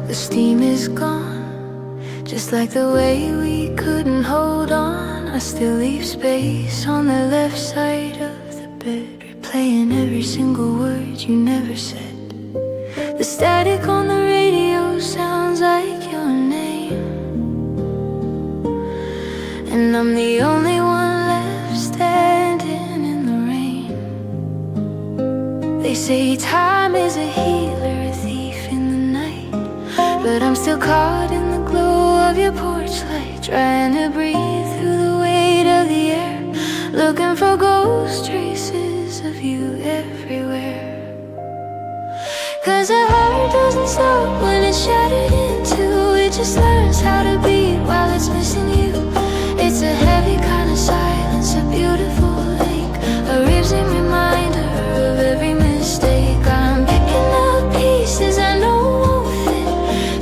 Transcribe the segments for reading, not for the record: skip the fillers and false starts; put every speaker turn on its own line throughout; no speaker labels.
the steam is gone. Just like the way we couldn't hold on, I still leave space on the left side of the bed, replaying every single word you never said. The static on the radio sounds like your name, and I'm the only one left standing in the rain. They say time is a healer, a thief in the night, but I'm still caught in the glow of your porch light, trying to breathe through the weight of the air, looking for ghost traces of you everywhere. 'Cause a heart doesn't stop when it's shattered in two. It just learns how to beat while it's missing you. It's a heavy kind of silence, a beautiful lake, a ribsing reminder of every mistake. I'm picking up pieces I know won't fit,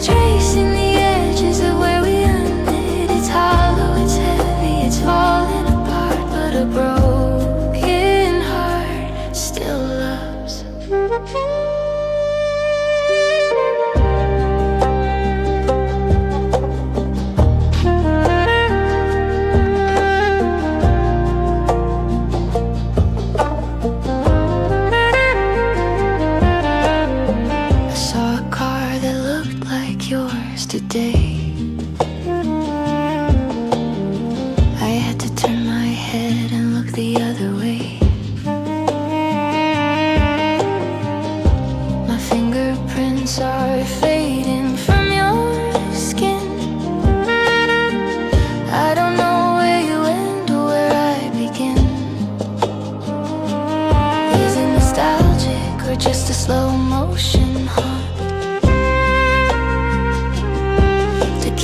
tracing the edges of where we ended. It's hollow, it's heavy, it's falling apart, but a broken heart still loves. Today I had to turn my head and look the other way. My fingerprints are fading from your skin. I don't know where you end or where I begin. Is it nostalgic or just a slow motion haunt?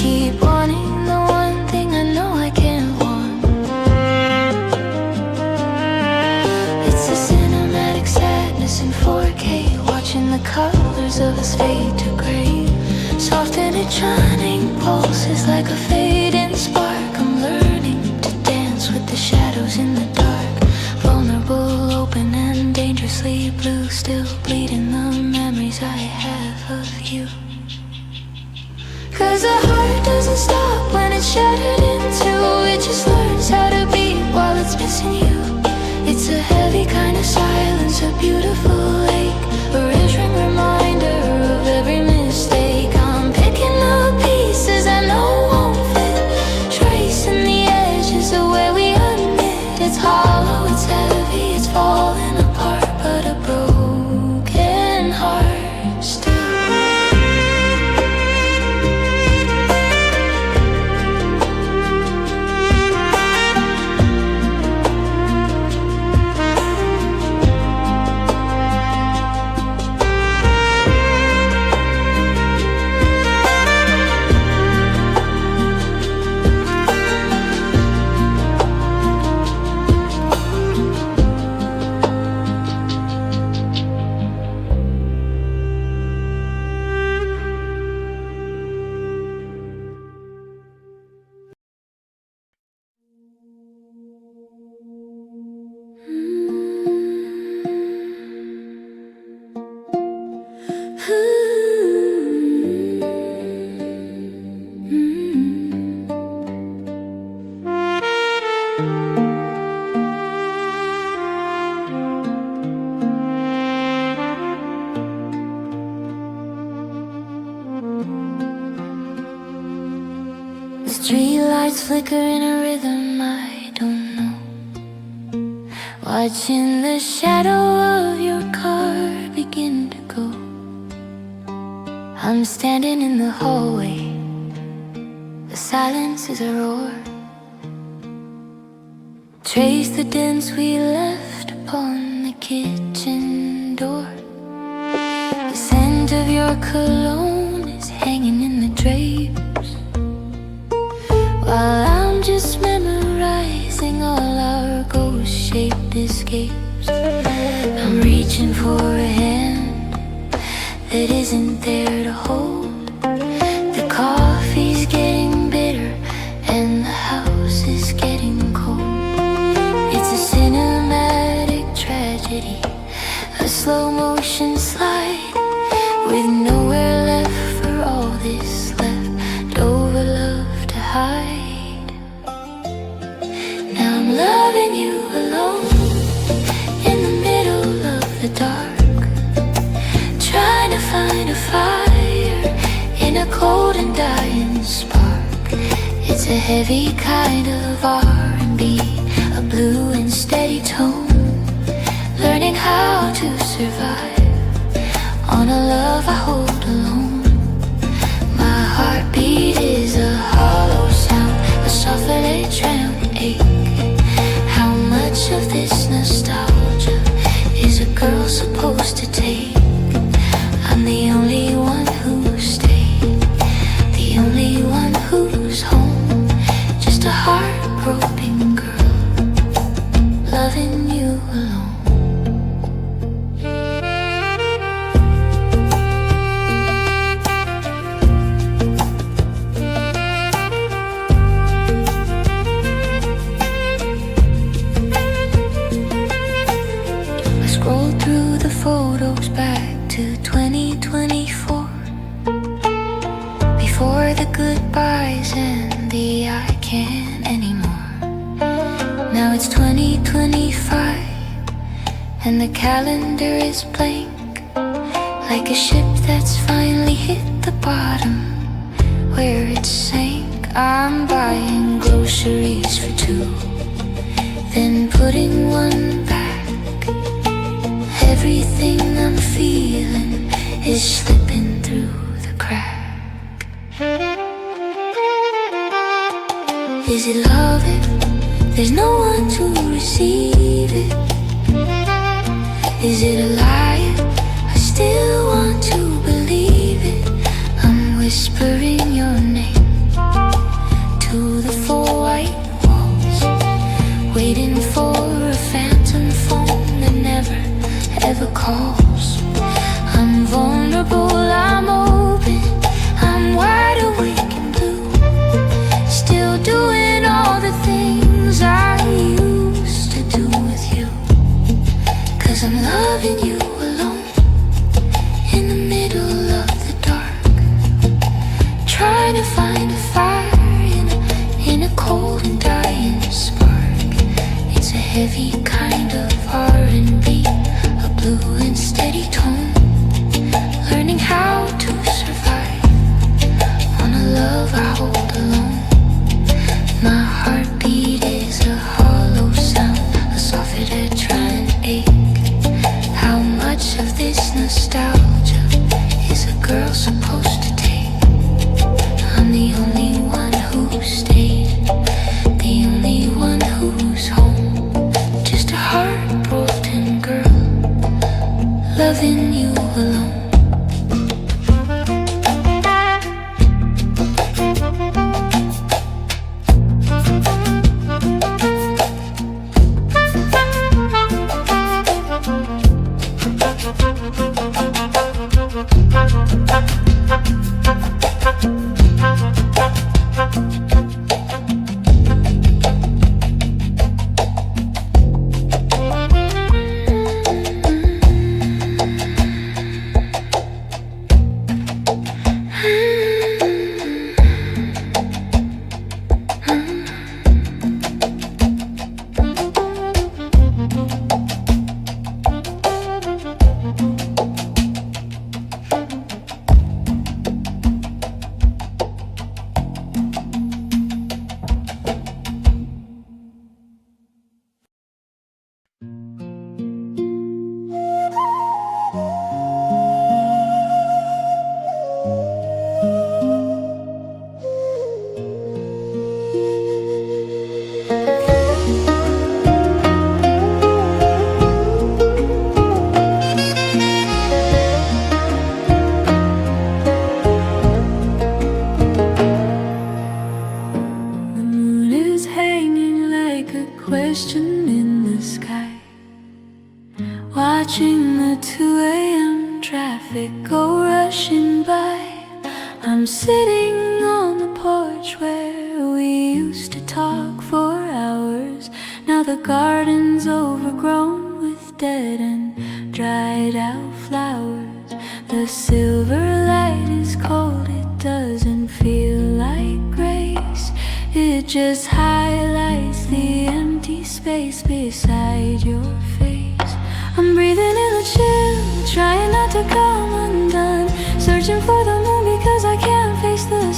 Keep wanting the one thing I know I can't want. It's a cinematic sadness in 4K, watching the colors of us fade to gray. Soft electronic pulses like a fading spark. I'm learning to dance with the shadows in the dark. Vulnerable, open and dangerously blue, still bleeding the memories I have of you. 'Cause a heart doesn't stop when it's shattered in two. It just learns how to beat while it's missing you. It's a heavy kind of silence, a beautiful lake, a reassuring reminder of every mistake. I'm picking up pieces I know won't fit, tracing the edges of where we unmet. It's hollow, it's heavy, it's falling apart, but a broken heart still. Streetlights flicker in a rhythm I don't know, watching the shadow of your car begin to go. I'm standing in the hallway, the silence is a roar. Trace the dents we left upon the kitchen door. The scent of your cologne is hanging in the drapes, while I'm just memorizing all our ghost-shaped escapes. I'm reaching for a hand that isn't there to hold. The coffee's getting bitter and the house is getting cold. It's a cinematic tragedy, a slow motion slide with nowhere left for cold and dying spark. It's a heavy kind of R&B, a blue and steady tone. Learning how to survive on a love I hold alone. My heartbeat is a hollow sound, a soft drowning ache. How much of this nostalgia is a girl supposed to take? I'm the only one who stayed, the only one who's home. Just a heartbroken girl, loving you alone. Scroll through the photos back to 2024, before the goodbyes and the I can't anymore. Now it's 2025 and the calendar is blank, like a ship that's finally hit the bottom where it sank. I'm buying groceries for two, then putting one back. Everything I'm feeling is slipping through the crack. Is it love if there's no one to receive it? Is it a lie? I still want to believe it. I'm whispering your name to the four white walls, waiting for a phantom phone that never ever calls. I'm vulnerable, I'm open, I'm wide awake and blue, still doing all the things I used to do with you. 'Cause I'm loving you alone, in the middle of the dark, trying to find a fire in a cold and dying spark. It's a heavy kind of R&B, blue and steady tone. Learning how to survive on a love I hold alone. My heartbeat is a hollow sound, a soft trying ache. How much of this nostalgia is a girl supposed to take? I'm the only one who stayed, the only one who's home. Just a heartbroken girl, loving you alone. Question in the sky, watching the 2 a.m. traffic go rushing by. I'm sitting on the porch where we used to talk for hours. Now the garden's overgrown with dead and dried out flowers. The silver light is cold, it doesn't feel like grace. It just highlights the empty space beside your face. I'm breathing in the chill, trying not to come undone, searching for the moon because I can't face the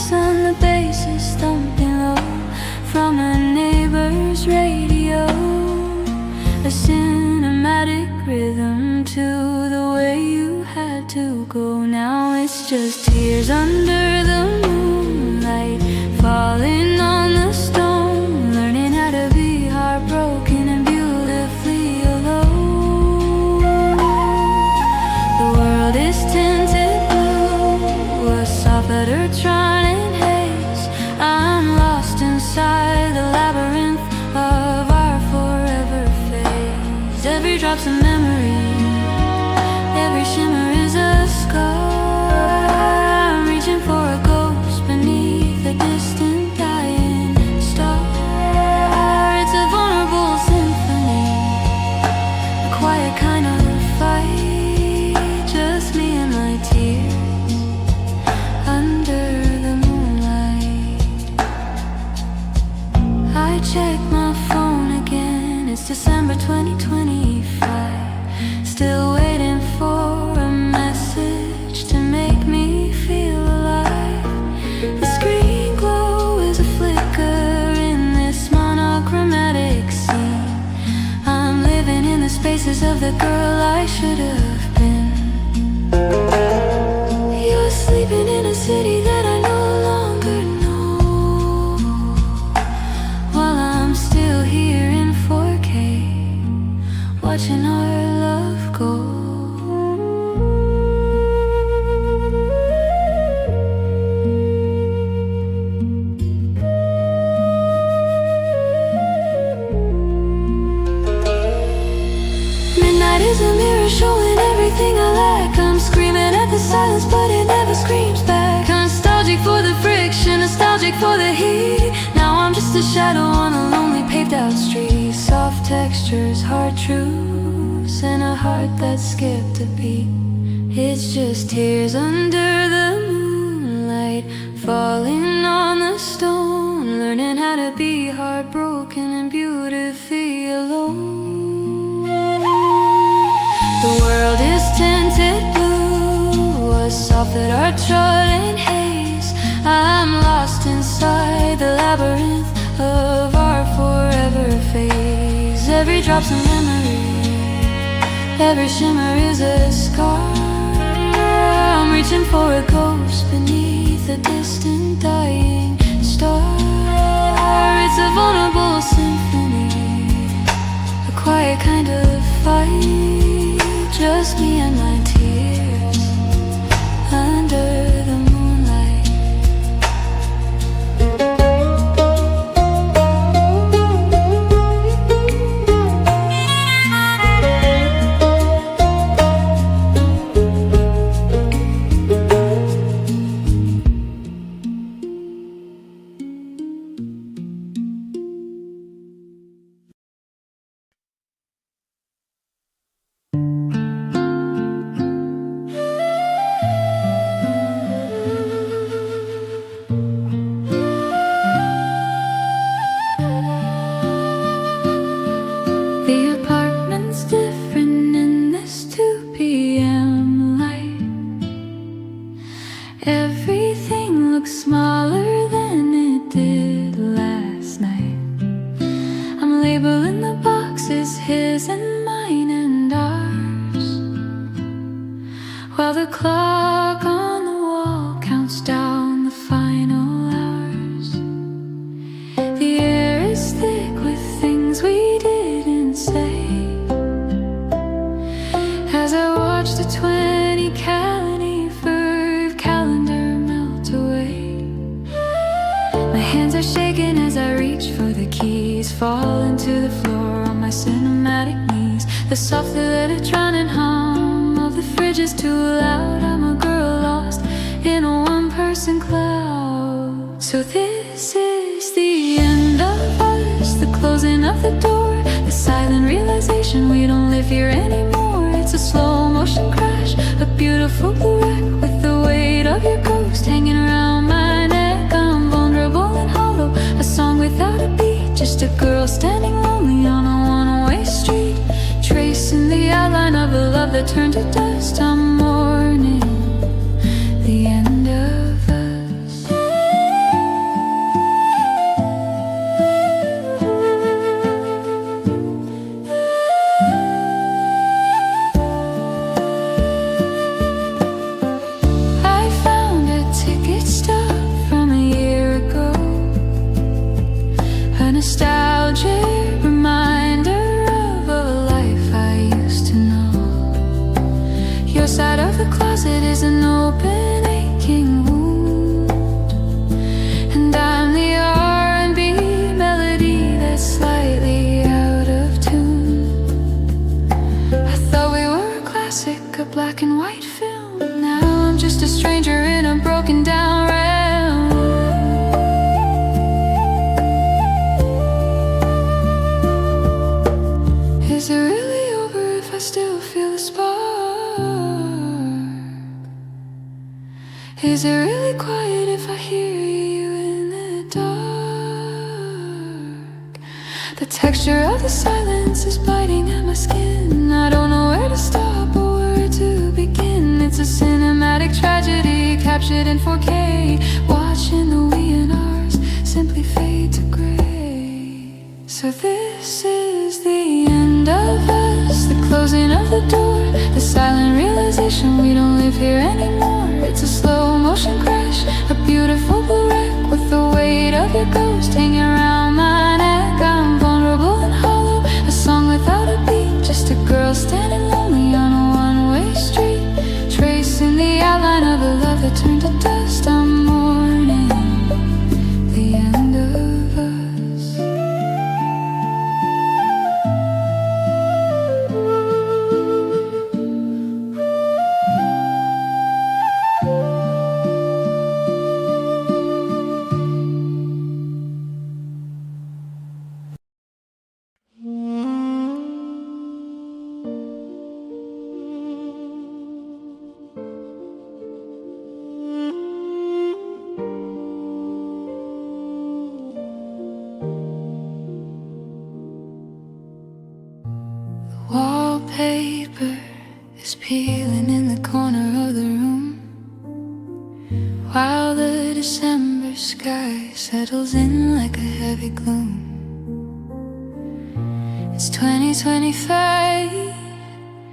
tears under the moonlight, falling on the stone, learning how to be heartbroken and beautifully alone. The world is tinted blue, a soft letter drawn in haze. I'm lost inside the labyrinth of our forever phase. Every drop's a memory, every shimmer is a scar. I'm reaching for a ghost beneath a distant dying star. It's a vulnerable symphony, a quiet kind of fight, just me and my tears under the moonlight. I check my phone again, it's December 2025. Still waiting for a message to make me feel alive. The screen glow is a flicker in this monochromatic scene. I'm living in the spaces of the girl I should have been. You're sleeping in a city that I no longer know, while I'm still here in 4K, watching our love go. Midnight is a mirror showing everything I lack. I'm screaming at the silence, but it never screams back. Nostalgic for the friction, nostalgic for the heat. Now I'm just a shadow on a lonely paved out street. Soft textures, hard truths, and a heart that skipped a beat. It's just tears under the moonlight, falling on the stone, learning how to be heartbroken and beautifully alone. The world is tinted blue, a soft that are trod in haze. I'm lost inside the labyrinth of our forever phase. Every drop's a memory, every shimmer is a scar. I'm reaching for a ghost beneath a distant dying star. It's a vulnerable symphony, a quiet kind of fight, just me and my tears under the moonlight. The apartment's different in this 2 p.m. light. Everything looks smaller than it did last night. I'm labeling the boxes, his and mine and ours, while the clock on the wall counts down the final hours. The air is thick with things we didn't say, as I watch the 20 caliber calendar melt away. My hands are shaking as I reach for the keys, falling to the floor on my cinematic knees. The softly let it drown and hum of the fridge is too loud. I'm a girl lost in a one-person cloud. So this is the end of us, the closing of the door, the silent realization we don't live here anymore. It's a slow motion crash, a beautiful blue wreck with the weight of your ghost hanging around my neck. I'm vulnerable and hollow, a song without a beat, just a girl standing lonely on a one-way street, tracing the outline of a love that turned to dust. I'm mourning the end of us. I found a stranger in a broken down realm. Is it really over if I still feel the spark? Is it really quiet if I hear you in the dark? The texture of the silence is biting at my skin. I don't know where to stop or where to begin. It's a cinematic tragedy captured in 4K, watching the we and ours simply fade to gray. So this is the end of us, the closing of the door, the silent realization we don't live here anymore. It's a slow motion crash, a beautiful blue wreck with the weight of your ghost hanging around my neck. I'm vulnerable and hollow, a song without a beat, just a girl standing lonely on a one-way street, tracing the outline of a love that turned to dust. I'm mourning the end of us. Wallpaper is peeling in the corner of the room, while the December sky settles in like a heavy gloom. It's 2025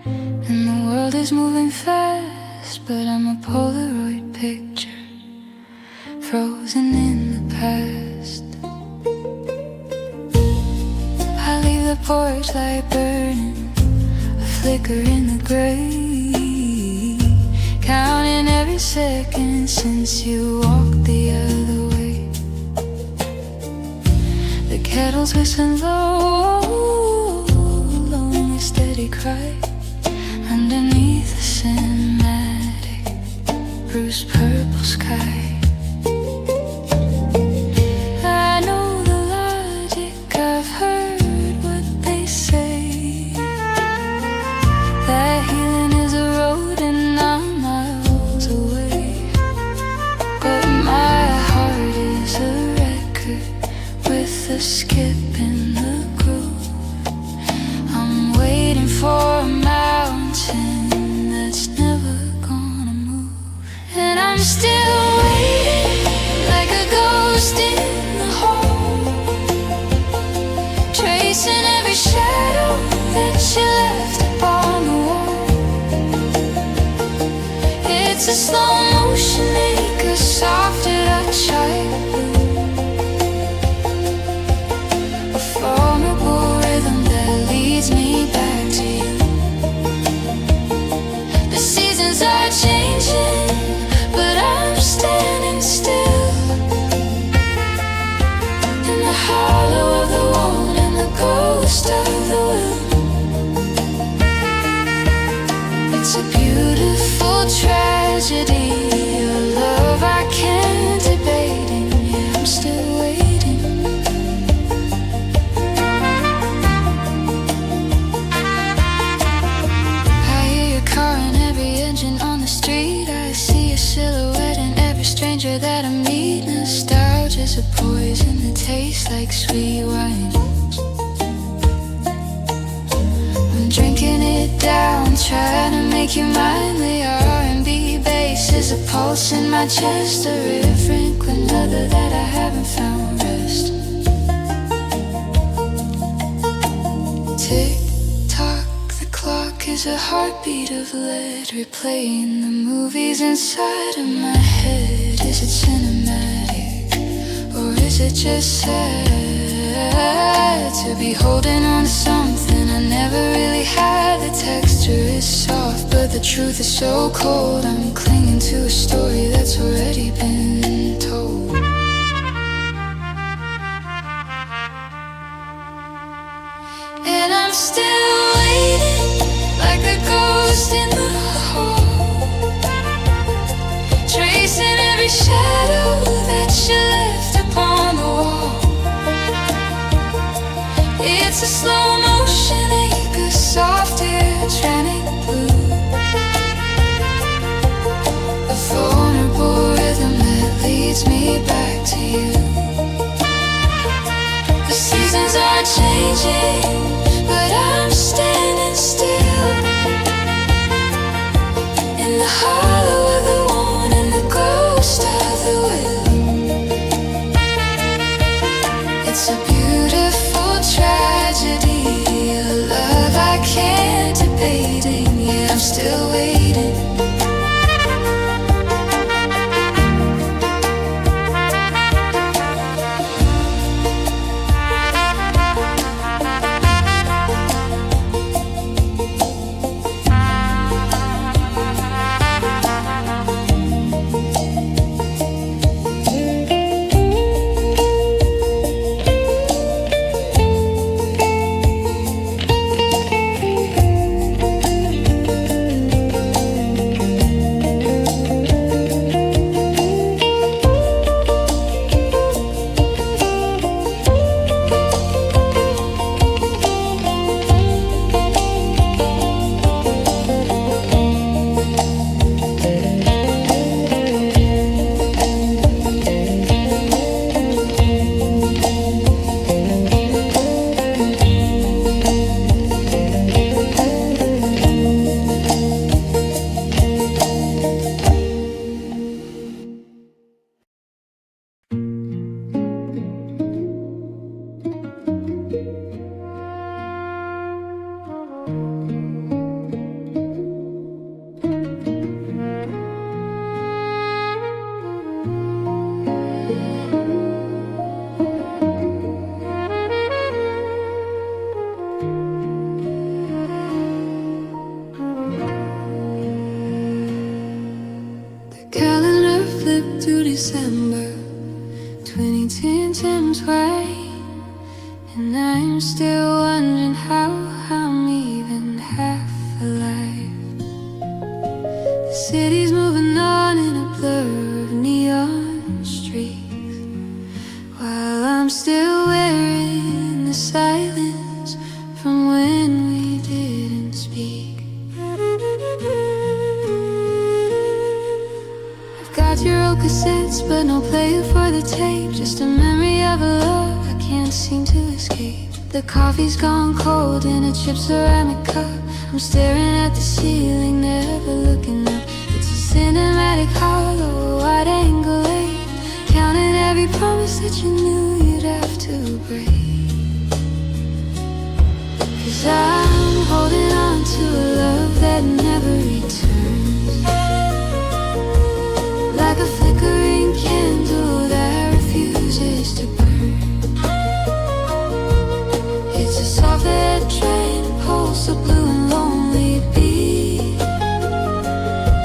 and the world is moving fast, but I'm a Polaroid picture frozen in the past. I leave the porch light burning, a flicker in the gray, counting every second since you walked the other way. The kettle's whistling low, lonely steady cry underneath the cinematic bruised purple sky. I know the logic, I've heard what they say, that healing is a road and I'm miles away. But my heart is a record with a skip in the groove. I'm waiting for a mountain that's never gonna move, and I'm still waiting like a ghost in the hall, tracing every shadow that you left upon the wall. It's a slow motion ache, a softer touch I blue, a formidable rhythm that leads me back to you. The seasons are changing, but I'm standing still in the hollow of the wall and the ghost of the will. It's a beautiful tragedy, a love I can't debate, and yeah, I'm still waiting. I hear your car and every engine on the street. I see a silhouette in every stranger that I meet. Nostalgia's a poison that tastes like sweet wine. I'm drinking it down, trying to make you mine. The R&B bass is a pulse in my chest, a riff wrinkling leather that I haven't found rest. Tick tock, the clock is a heartbeat of lead, replaying the movies inside of my head. Is it cinematic, or is it just sad to be holding on to something I never really had? The texture is soft, but the truth is so cold. I'm clinging to a story that's already been told. And I'm still waiting like a ghost in the hall, changing, but I'm standing still in the hollow of the one and the ghost of the will. It's a beautiful tragedy, a love I can't debate, and yeah, I'm still waiting. Calendar flipped to December 2010 Thames Way, and I'm still wondering how I'm even half alive. The city's moving on in a blur of neon streaks, while I'm still wearing the silence from when we didn't speak. Got your old cassettes, but no player for the tape. Just a memory of a love I can't seem to escape. The coffee's gone cold in a chipped ceramic cup. I'm staring at the ceiling, never looking up. It's a cinematic hollow, wide angle eight, counting every promise that you knew you'd have to break. 'Cause I'm holding on to a love that never returns, like a flickering candle that refuses to burn. It's a soft lead train, pulse of blue and lonely beat,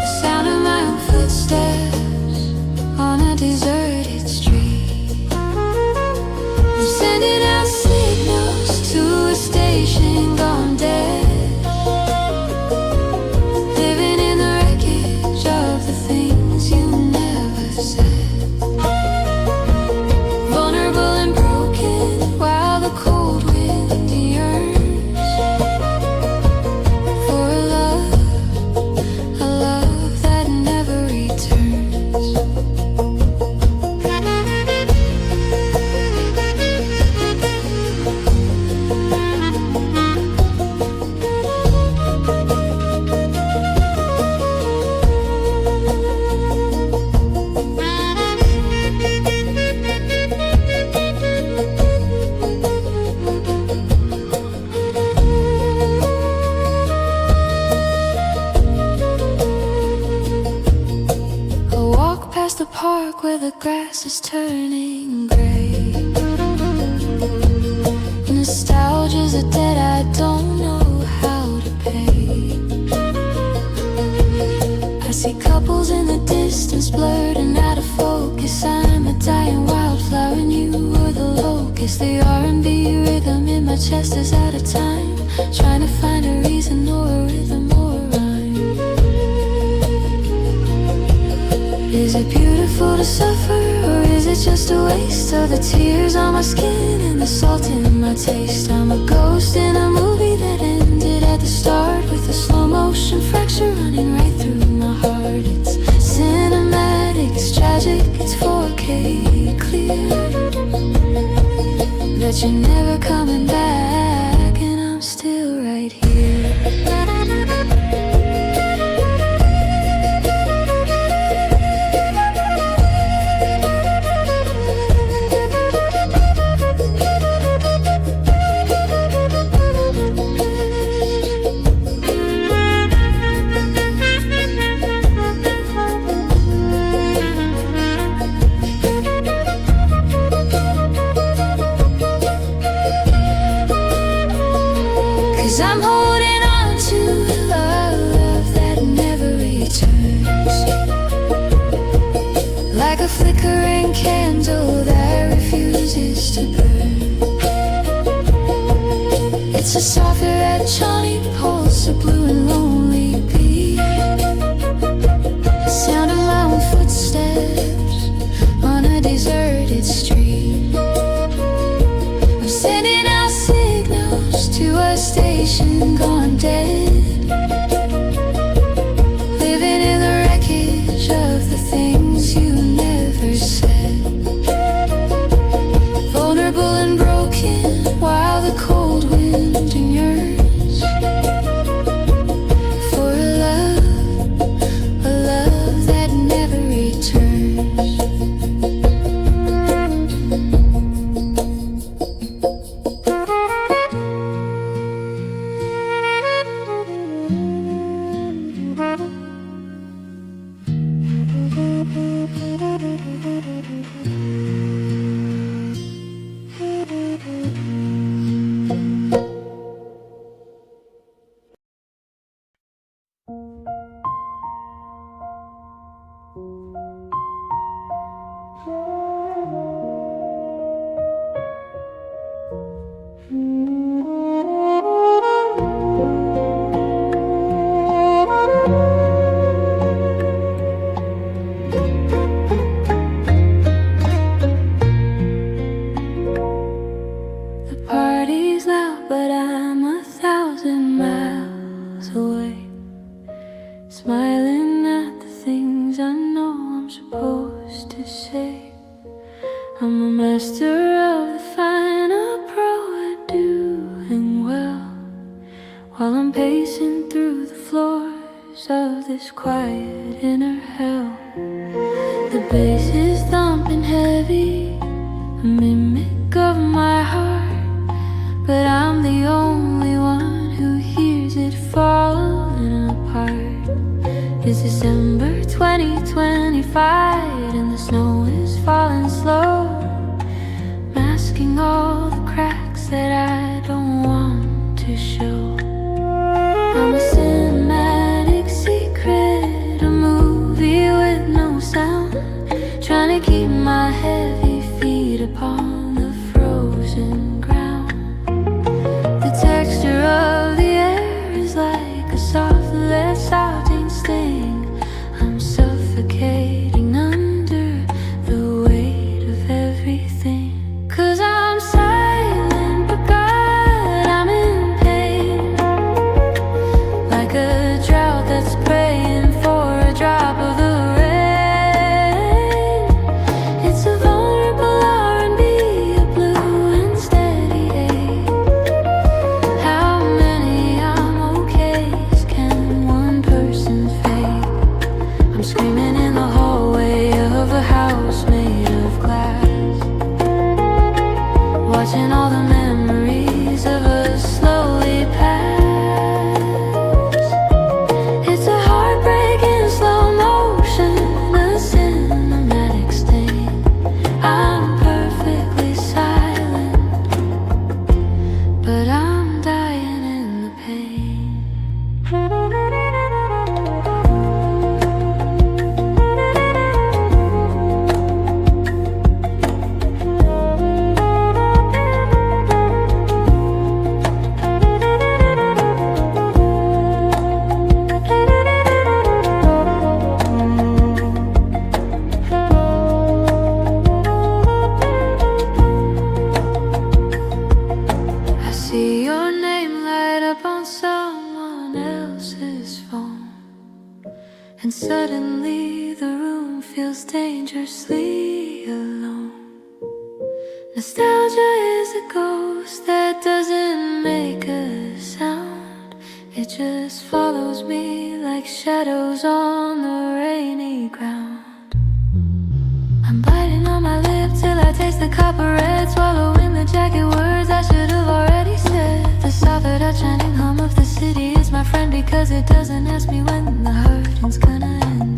the sound of my own footsteps on a deserted street. I'm sending out signals to a station gone dead, living in the wreckage of the things you never said. Vulnerable and broken while the cold wind yearns for a love that never returns. I walk past the park where the grass is turning gray. Nostalgia's a debt I don't know how to pay. I see couples in the distance, blurred and out of focus. I'm a dying wildflower and you were the locust. The R&B rhythm in my chest is out of time, trying to find a reason or a rhythm or a rhyme. Is it beautiful to suffer, or is it just a waste of the tears on my skin and the salt in my taste? I'm a ghost in a movie that ended at the start, with a slow motion fracture running right through my heart. It's cinematic, it's tragic, it's 4K clear, that you're never coming back. 'Cause I'm holding on to love that never returns, like a flickering candle that refuses to burn. It's a soft red tawny pulse, a blue and lonely beat, the sound of my own footsteps on a deserted street. I'm sending out signals to a station gone dead, living in the wreckage of the things you never said. Vulnerable and broken while the cold wind yearns for a love that never returns. But I'm 1,000 miles away, smiling at the things I know I'm supposed to say. I'm a master of the final pro at doing well, while I'm pacing through the floors of this quiet inner hell. The bass is thumping heavy, a mimic of my heart, but I'm the only one who hears it falling apart. It's December 2025 and the snow is falling slow, masking all the cracks that I don't want to show. I'm a cinematic secret, a movie with no sound, trying to keep my heavy feet upon the frozen ground. The texture of the air is like a soft lead salting sting. I'm suffocating under the weight of everything. 'Cause I'm silent but God, I'm in pain, like a drought that's praying for a drop of the rain. It's a vulnerable R&B, a blue and steady ache. How many I'm okays can one person fake? I'm screaming in the hallway of a house made of glass, watching all the memories of us slowly pass. It's a heartbreak in slow motion, a cinematic stain. I'm perfectly silent, but I'm dying in the pain. I see your name light up on someone else's phone, and suddenly the room feels dangerously alone. Nostalgia is a ghost that doesn't make a sound. It just follows me like shadows on the rainy ground. I'm biting on my lip till I taste the copper red, swallowing the jagged words I should have already said. The soft shining hum of the city is my friend, because it doesn't ask me when the hurting's gonna end.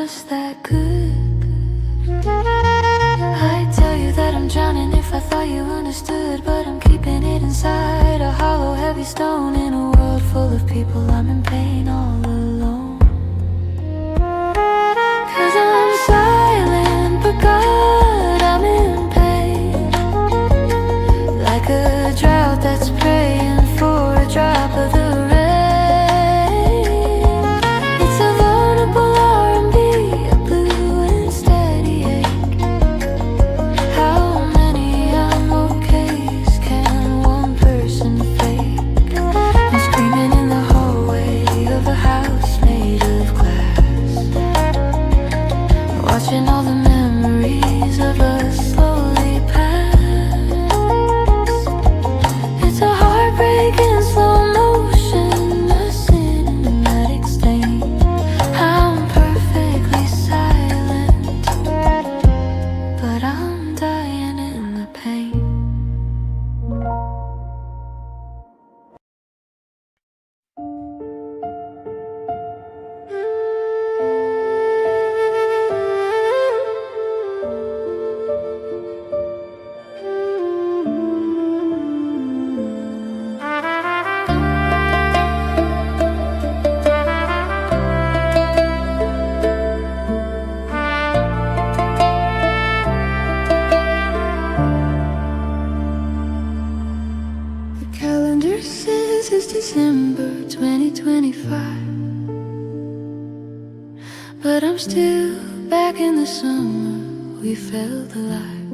just that good. I'd tell you that I'm drowning if I thought you understood, but I'm keeping it inside a hollow, heavy stone. In a world full of people, I'm in pain all alone. 'Cause I'm silent, but God, I'm in pain. Like a drought that's praying for a drop of the rain. It's a vulnerable R&B, a blue and steady ache. How many I'm okays can one person fake? I'm screaming in the hallway of a house made of glass, watching all the memories of us slowly pass. It's a heartbreak in slow motion, a cinematic stain. I'm perfectly silent, but I'm dying in the pain. The calendar says it's December 2025, but I'm still back in the summer we felt alive.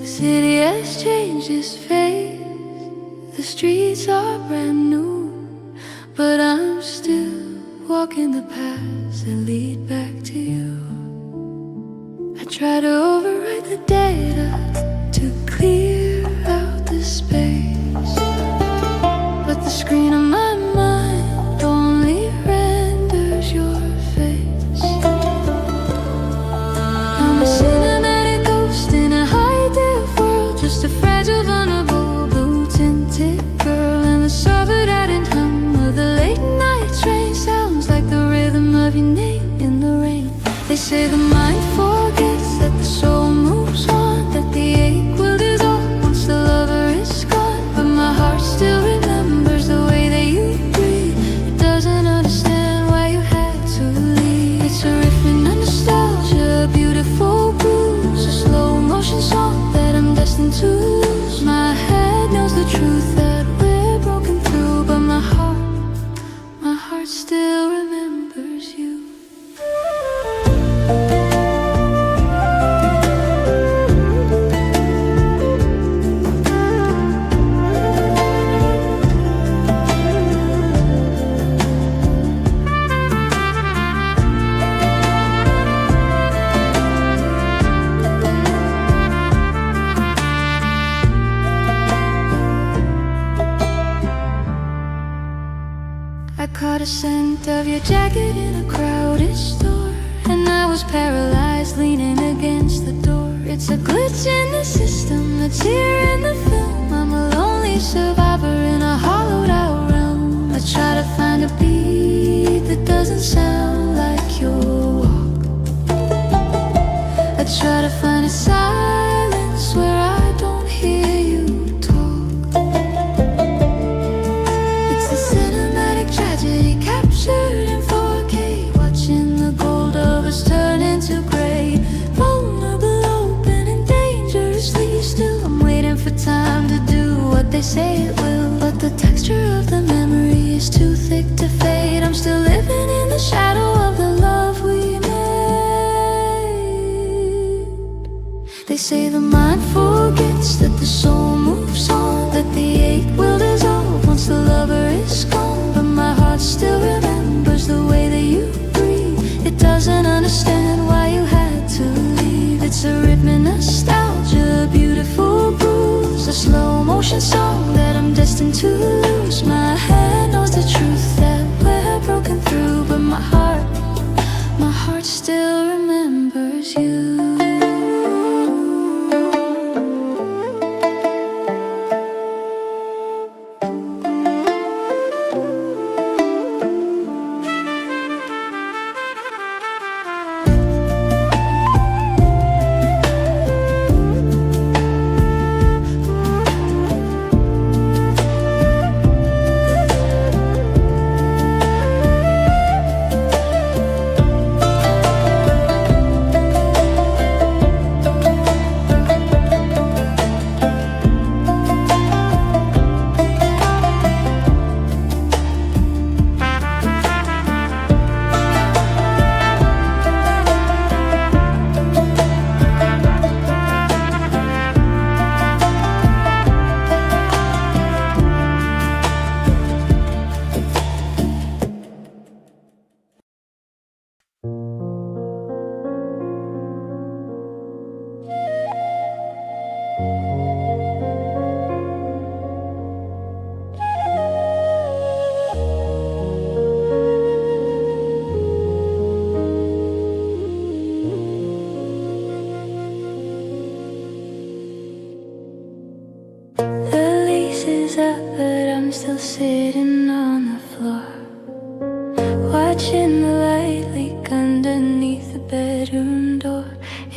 The city has changed its face, the streets are brand new, but I'm still walking the paths that lead back to you. I try to overwrite the data to clear out the space, but the screen of my mind only renders your face. I'm a cinematic ghost in a high-def world, just a fragile, vulnerable, blue-tinted girl. And the subverted hum of the late-night train sounds like the rhythm of your name in the rain. They say the mind forgets, that the soul moves on, that the ache will dissolve once the lover is gone. But my heart still remembers the way that you breathe. It doesn't understand why you had to leave. It's a riff in a nostalgia, a beautiful blues, a slow motion song that I'm destined to lose. My head knows the truth that we're broken through, but my heart still remembers you. I caught a scent of your jacket in a crowded store, and I was paralyzed, leaning against the door. It's a glitch in the system that's here in the film. I'm a lonely survivor in a hollowed out realm. I try to find a beat that doesn't sound like your walk. I try to find a silence where I don't hear you talk. It's a cinematic tragedy captured in 4K, watching the gold of us turn into gray. Vulnerable, open, and dangerously still. I'm waiting for time to do what they say it will, but the texture of the memory is too thick to fade. I'm still living in the shadow of the love we made. They say the mind forgets, that the soul moves on, that the ache will dissolve once the lover is gone. But my heart still remembers the way that you breathe. It doesn't understand why you had to leave. It's a rhythm in nostalgia, a beautiful blues, a slow motion song that I'm destined to lose. My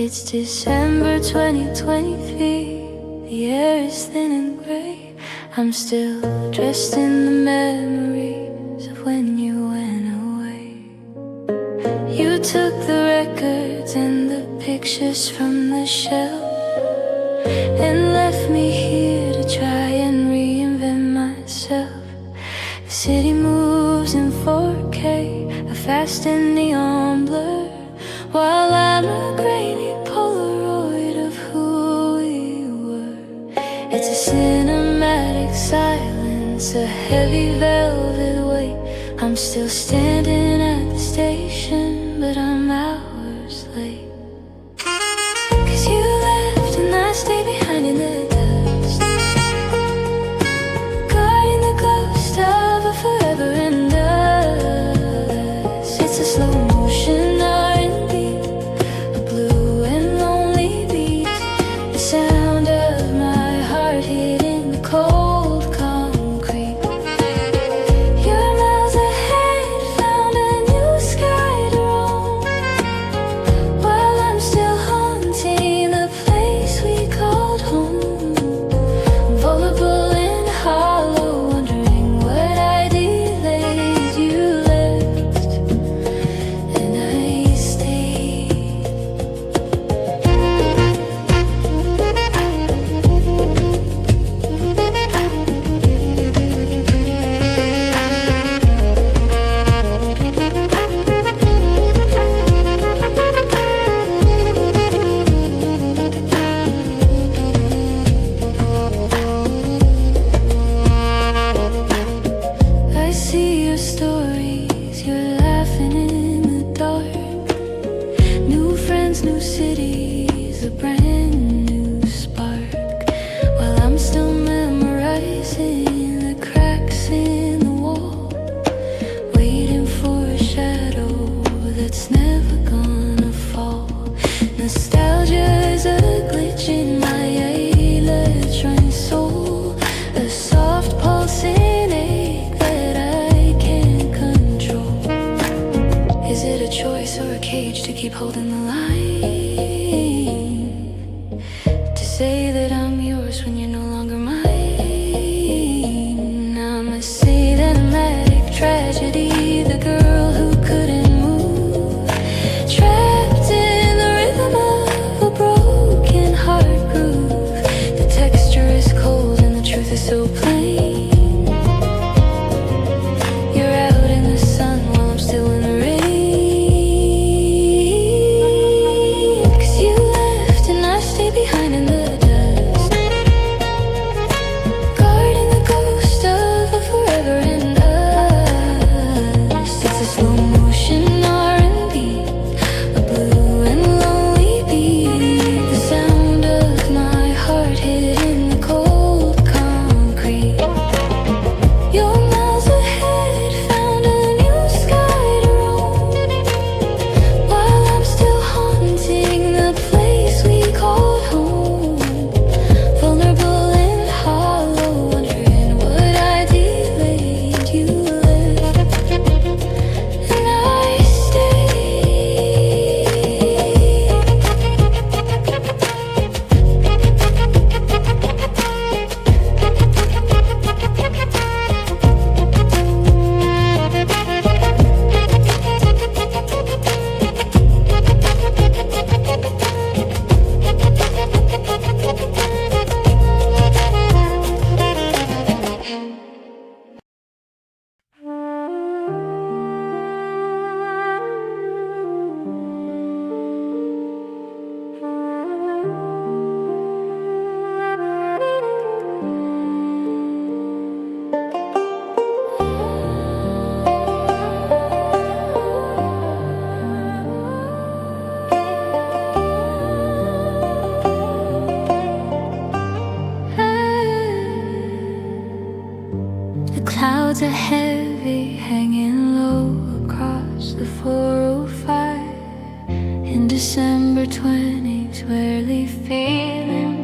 It's December 2023. The air is thin and gray. I'm still dressed in the memories of when you went away. You took the records and the pictures from the shelf and left me here to try and reinvent myself. The city moves in 4K, a fast and neon blur, while I'm a grainy Polaroid of who we were. It's a cinematic silence, a heavy velvet weight. I'm still standing at the station, but I'm hours late. 'Cause you left and I stayed behind in the dust, guarding the ghost of a forever and us. It's a slow motion R&B, a blue and lonely beat, the sound of my heart hitting the cold concrete. You're miles ahead, found a new sky to roam, while I'm still haunting the place we called home. Vulnerable and hollow, wondering what I delayed. You left and I stayed. I see your stories, you're laughing in the dark. New friends, new cities, a brand new spark. While I'm still memorizing the cracks in the wall, waiting for a shadow that's never gonna fall. Nostalgia is a glitch in my electronic soul, a soft pulsing ache that I can't control. Is it a choice or a cage to keep holding the line? To say that I'm yours when you're no longer mine. I'm a cinematic tragedy, the girl who couldn't move, trapped in the rhythm of a broken heart groove. The texture is cold and the truth is so plain. You're out in the sun while I'm still in the rain. 'Cause you left and I stayed behind in the dust, guarding the ghost of a forever and us. It's a slow motion R&B, a blue and lonely beat, the sound of my heart hitting the cold concrete. You're miles ahead, found a new sky to roam, while I'm still haunting the place we called home. Vulnerable and hollow, wondering what I delayed. You left and I stayed. The clouds are heavy, hanging low across the 405. In December 20s, barely feeling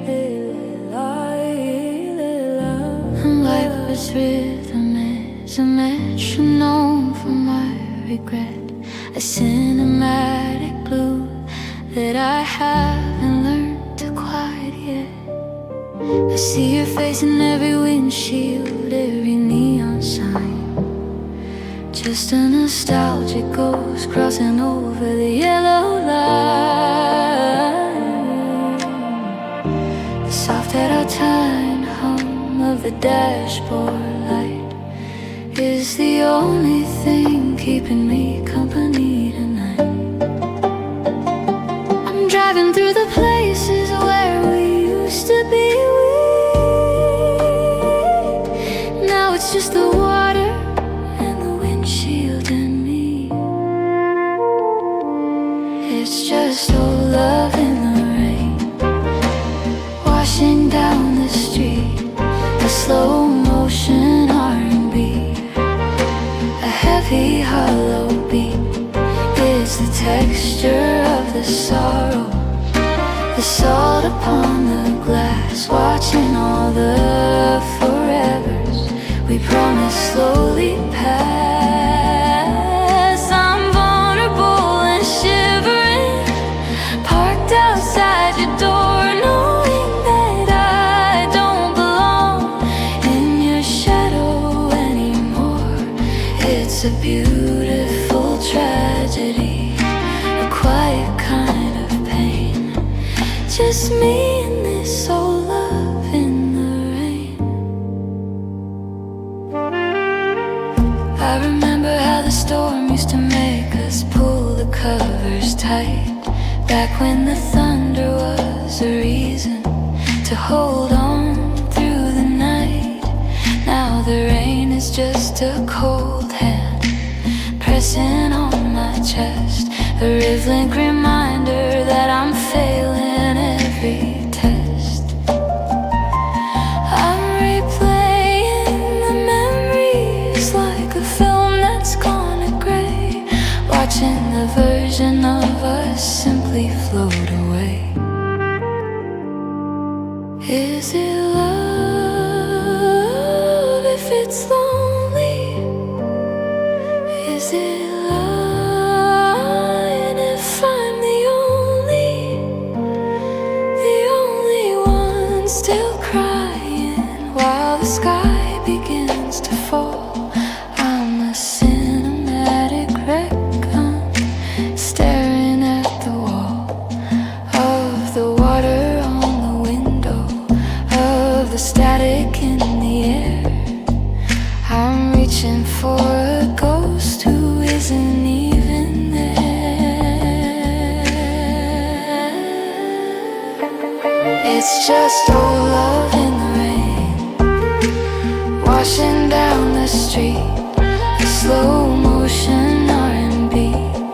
I'm like this rhythm is a metronome for my regret, a cinematic glue that I haven't learned to quiet yet. I see your face in every windshield, every neon sign. Just a nostalgic ghost crossing over the yellow line. The soft out-of-time hum of the dashboard light is the only thing keeping me company tonight. I'm driving through the places where we used to be weak. Now it's just the water and the windshield and me. It's just old love in the rain, washing down the street. A slow motion R&B, a heavy hollow beat. It's the texture of the sorrow, the salt upon the glass, watching all the forevers we promised slowly pass. I'm vulnerable and shivering, parked outside your door, knowing that I don't belong in your shadow anymore. It's a beautiful tragedy, a quiet kind of pain. Just me and this old love in the rain. I remember how the storm used to make us pull the covers tight, back when the thunder was a reason to hold on through the night. Now the rain is just a cold hand pressing on my chest, a rippling reminder that I'm failing every test. I'm replaying the memories like a film that's gone to gray, watching the version of us simply float away. Is it love if it's lonely? Is it lying if I'm the only one still crying while the sky begins to fall? I'm a cinematic wreck, I'm staring at the wall of the water on the window, of the static in the air. I'm reaching for a ghost who isn't even there. It's just old love in the rain, washing down the street. A slow motion R&B,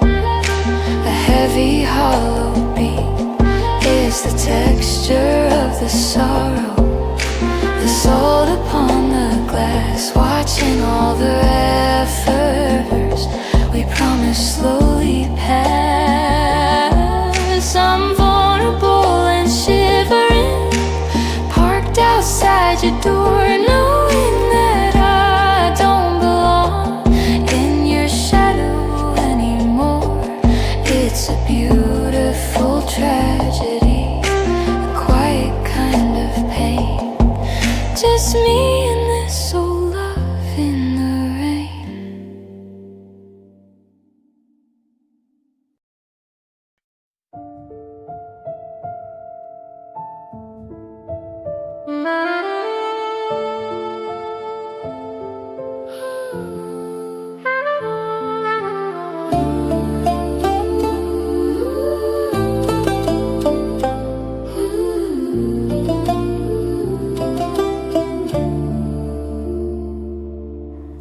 a heavy hollow beat. It's the texture of the sorrow, the salt upon the glass, watching all the efforts we promised slowly pass. I'm vulnerable and shivering, parked outside your door, knowing that I don't belong in your shadow anymore. It's a beautiful tragedy, a quiet kind of pain. Just me and this old love in the rain.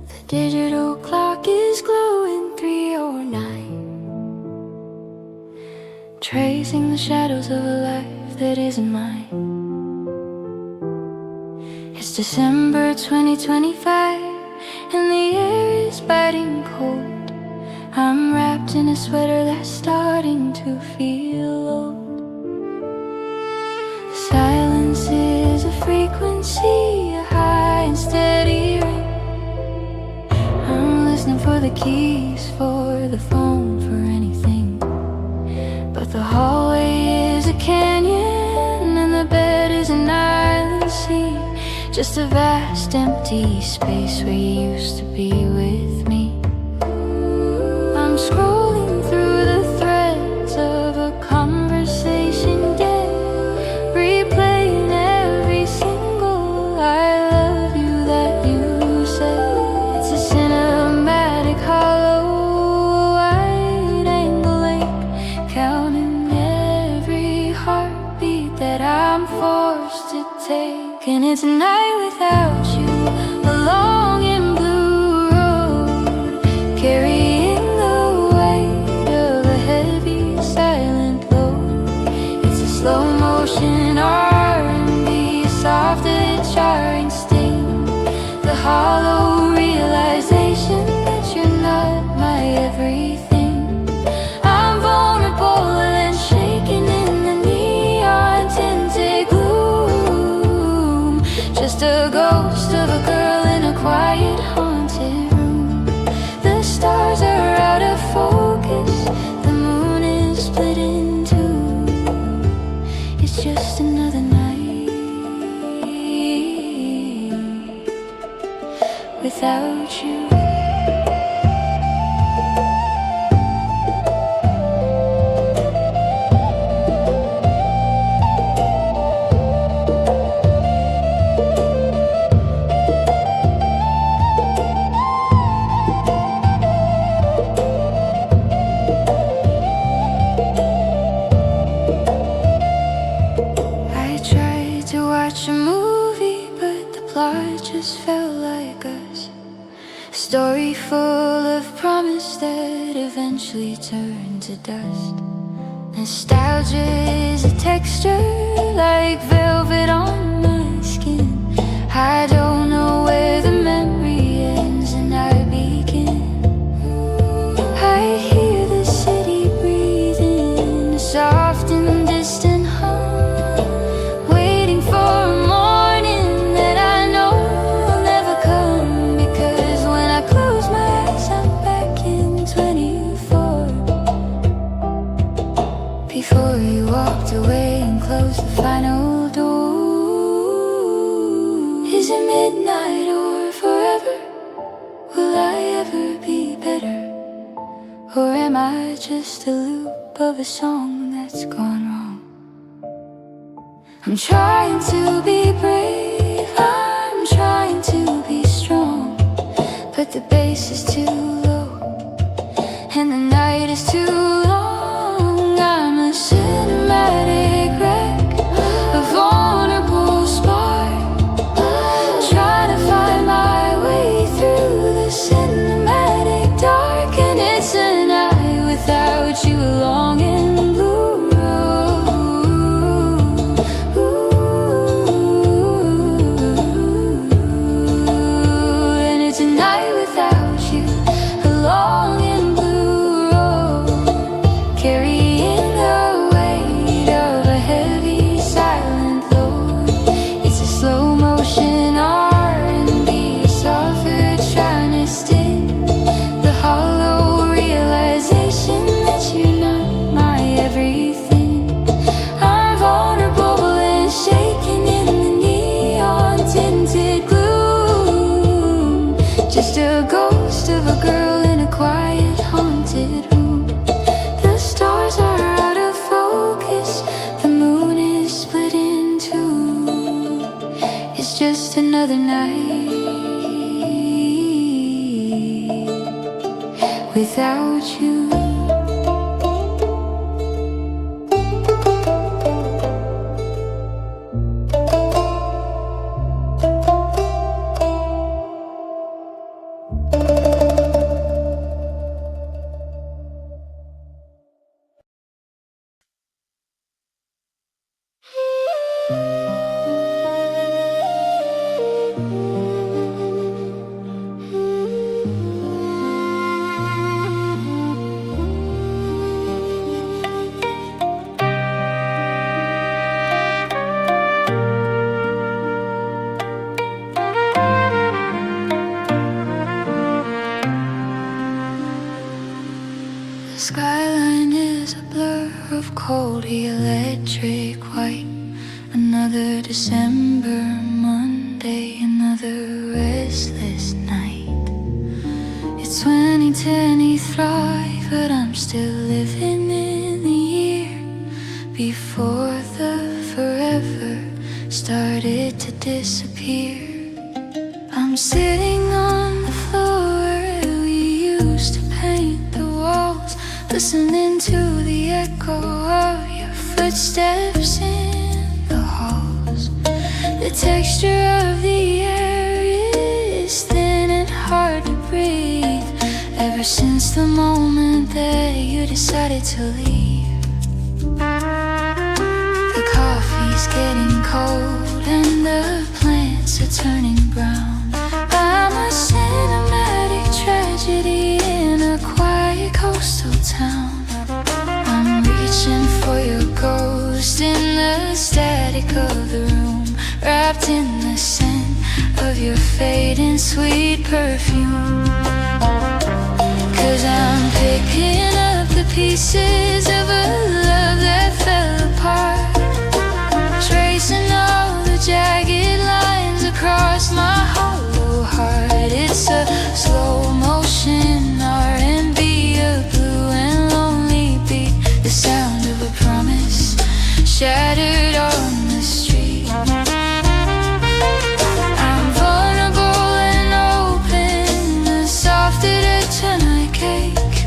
The digital clock is glowing 3:09, tracing the shadows of a life that isn't mine. It's December 2025, and the air is biting cold. I'm wrapped in a sweater that's starting to feel old. Silence is a frequency, a high and steady ring. I'm listening for the keys, for the phone, for anything, but the hallway is a canyon, and the bed is an island sea. Just a vast empty space where you used to be with me. I'm scrolling through the threads of a conversation dead, replaying every single I love you that you said. It's a cinematic hollow wide angle lake, counting every heartbeat that I'm forced to take. And it's a night without you, along in blue road, carrying the weight of a heavy silent load. It's a slow motion R&B, a soft and jarring sting, the hollow realization that you're not my everything. I'm vulnerable and shaking in the neon tinted gloom, just a ghost of a girl in a quiet haunted room. The stars are out of focus, the moon is split in two. It's just another night without you. Watch a movie, but the plot just felt like us. A story full of promise that eventually turned to dust. Nostalgia is a texture like velvet on my skin. I don't know where the memory ends and I begin. I hear the city breathing, a soft and distant hum, before you walked away and closed the final door. Is it midnight or forever? Will I ever be better? Or am I just a loop of a song that's gone wrong? I'm trying to be brave, I'm trying to be strong, but the bass is too low and the night is too long. I'm a cinematic wreck, a vulnerable spark, trying to find my way through the cinematic dark. And it's a night without you, along in blue road. And it's a night without you, along in blue road, carrying the weight of a heavy silent load. It's a slow motion R&B, a softer trying to stick, the hollow realization that you're not my everything. I'm vulnerable and shaking in the neon tinted gloom, just a ghost of a girl in a quiet haunted room. The stars are out of focus, the moon is split in two. It's just another night without you. The skyline is a blur of cold, electric white. Another December Monday, another restless night. It's 2023, but I'm still living in the year before the forever started to disappear. I'm sitting on the floor where we used to paint the walls, listening to the echo of your footsteps in the halls. The texture of the air is thin and hard to breathe, ever since the moment that you decided to leave. The coffee's getting cold and the plants are turning brown. I'm a cinematic tragedy in a quiet coastal town. I'm reaching for your ghost in the static of the room, wrapped in the scent of your fading sweet perfume. 'Cause I'm picking up the pieces of a love that fell apart, tracing all the jagged lines across my hollow heart. It's a slow motion R&B, a blue and lonely beat, the sound of a promise shattered on the street. I'm vulnerable and open, the softer turn I cake.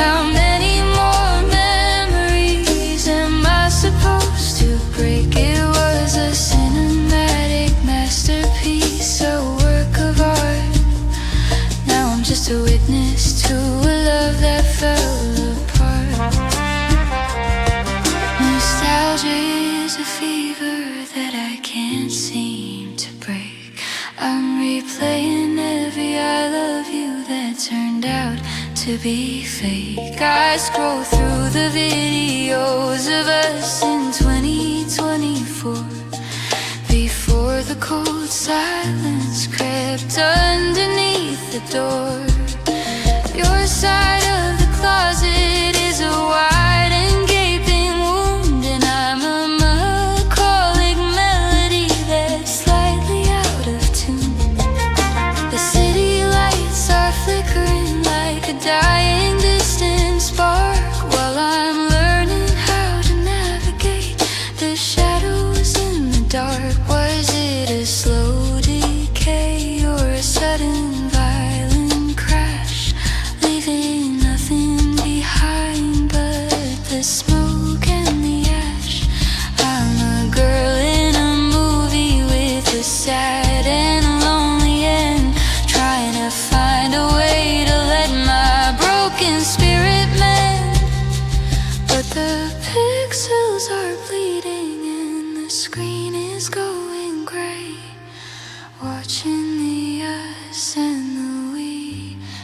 How many more memories am I supposed to break? It was a cinematic masterpiece, a work of art. Now I'm just a witness to a love that fell apart. Nostalgia is a fever that I can't seem to break. I'm replaying every I love you that turned out to be fake. I scroll through the videos of us in 2024, before the cold silence crept underneath the door. Your side of the closet is a wide and gaping wound, and I'm a melancholic melody that's slightly out of tune. The city lights are flickering like a dying distant spark, while I'm learning how to navigate the shadows in the dark. Was it a slow decay or a sudden violent crash, leaving nothing behind but the smoke and the ash? I'm a girl in a movie with a sad and lonely end, trying to find a way to let my broken spirit mend. But the pixels are bleeding and the screen is going gray, watching the us and the we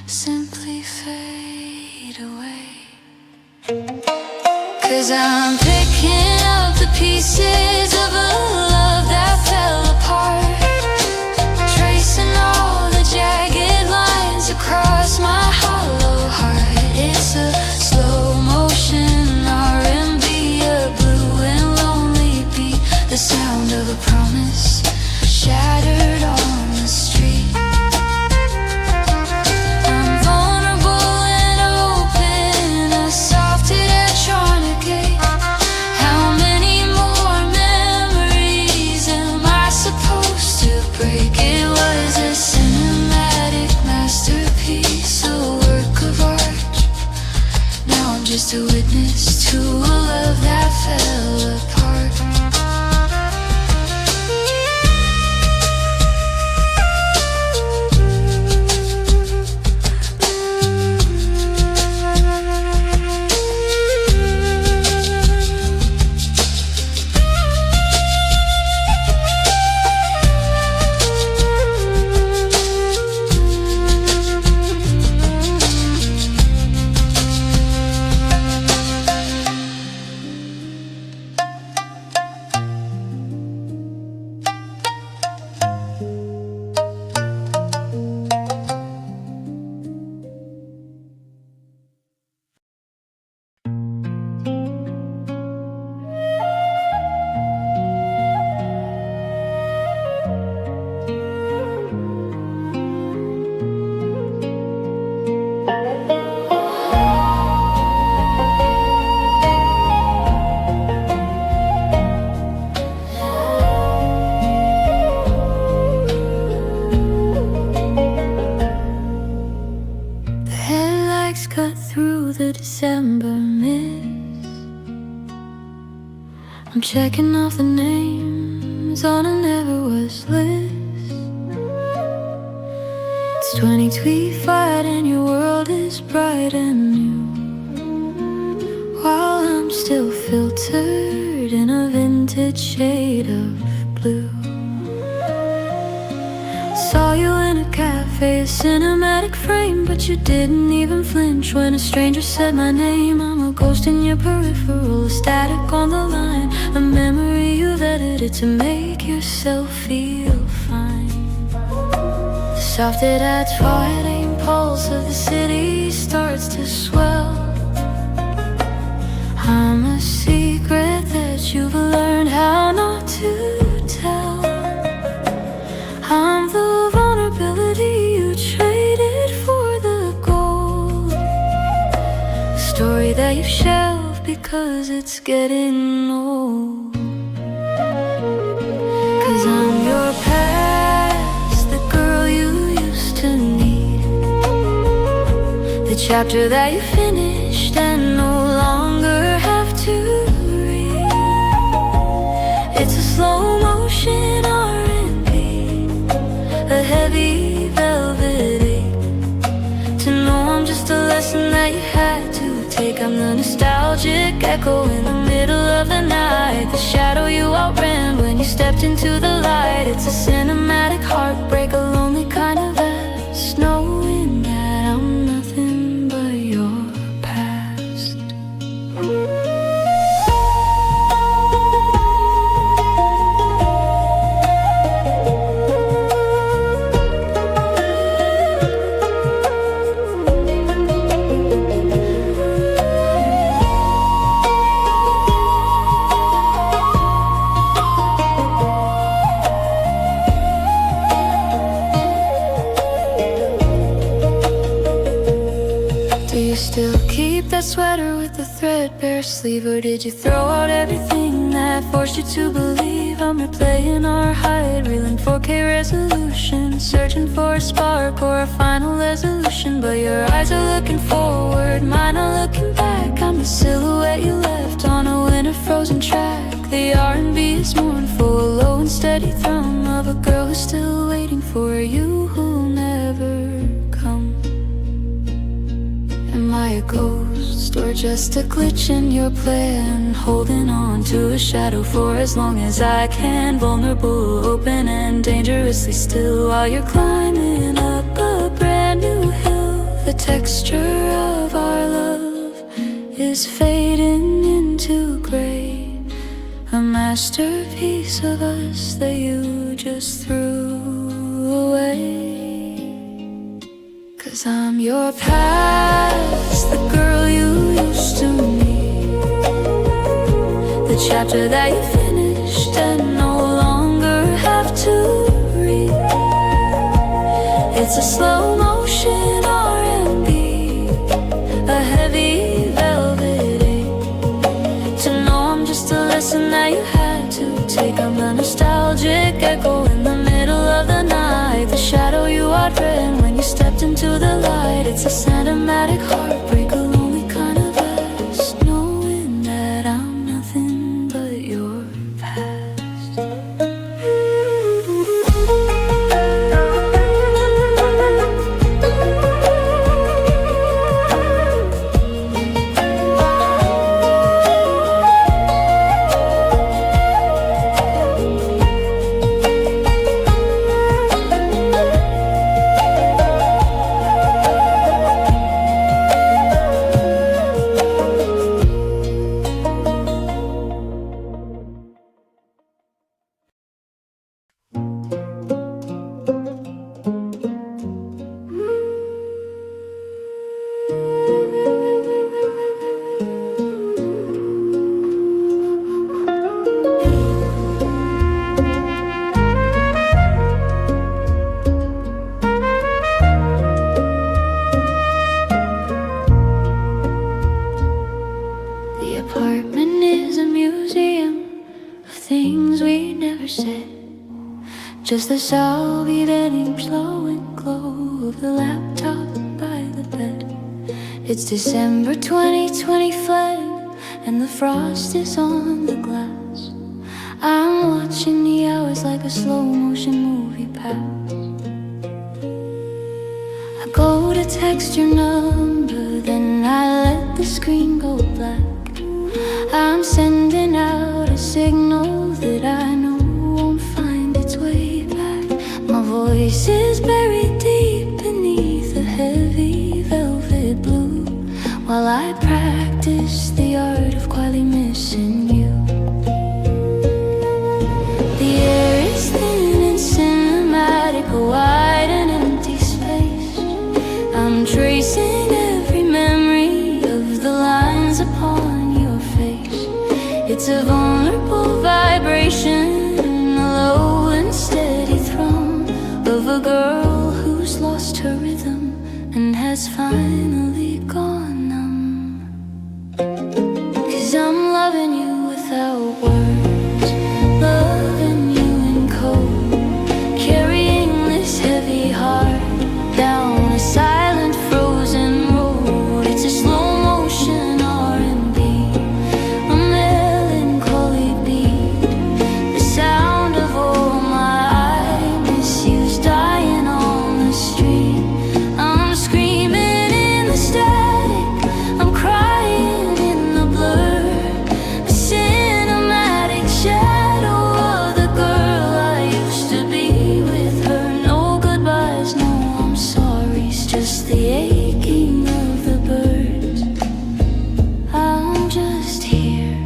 simply fade away. 'Cause I'm picking up the pieces of a love that fell apart, tracing all the jagged lines across my hollow heart. It's a slow motion R&B, a blue and lonely beat, the sound of a promise shattered on the street. I'm vulnerable and open, a soft electronic gate. How many more memories am I supposed to break? It was a cinematic masterpiece, a work of art. Now I'm just a witness to a love that fell apart. cut through the December mist. I'm checking off the names on a never was list. It's 2025 and your world is bright and new, while I'm still filtered in a vintage shade of blue. Saw you in a cafe, a cinematic frame, but you didn't even flinch when a stranger said my name. I'm a ghost in your peripheral, a static on the line, a memory you've edited to make yourself feel fine. The soft it adds fighting pulse of the city starts to swell. I'm a secret that you've learned how not to tell. I'm the vulnerability you traded for the gold, a story that you've shelved because it's getting old. 'Cause I'm your past, the girl you used to need, the chapter that you finished and no longer have to read. It's a slow motion R&B, a heavy velvet ache, to know I'm just a lesson that you had to take. I'm the nostalgic echo in the middle of the night, the shadow you outran when you stepped into the light. It's a cinematic heartbreak, a lonely kind of vest, knowing that I'm nothing but your past. Do you still keep that sweater with the threadbare sleeve, or did you throw out everything that forced you to believe? I'm replaying our hide, reeling 4K resolution, searching for a spark or a final resolution. But your eyes are looking forward, mine are looking back. I'm the silhouette you left on a winter frozen track. The R&B is mournful, a low and steady thrum of a girl who's still waiting for you, who'll never come. Am I a ghost or just a glitch in your plan, holding on to a shadow for as long as I can, vulnerable, open and dangerously still, while you're climbing up a brand new hill? The texture of our love is fading into gray, a masterpiece of us that you just threw away. 'Cause I'm your past, the girl you used to meet, the chapter that you finished and no longer have to read. It's a slow motion R&B, a heavy velvet ache, to know I'm just a lesson that you had to take. I'm the nostalgic echo in the middle of the night, the shadow you outran when you stepped into the light. It's a cinematic heartbreak, a lonely kind of vest, knowing that I'm nothing but your past. Just the salvy denim slow and glow of the laptop by the bed. It's December 2025, and the frost is on the glass. I'm watching the hours like a slow motion movie pass. I go to text your number, then I let the screen go black. I'm sending out a signal that I know won't find its way back. My voice is buried deep beneath a heavy velvet blue, while I practice the art of quietly missing you. The air is thin and cinematic, a wide and empty space. I'm tracing every memory of the lines upon your face. It's a vulnerable vibration, a low and steady thrum of a girl who's lost her rhythm and has finally gone numb. 'Cause I'm loving you without words, loving you in code, carrying this heavy heart down a silent frozen road. It's a slow motion R&B, a melancholy beat, the sound of all my misuse dying on the street. I'm screaming in the static, I'm crying in the blur, a cinematic shadow of the girl I used to be with her. No goodbyes, no I'm sorry's, just the aching of the birds. I'm just here,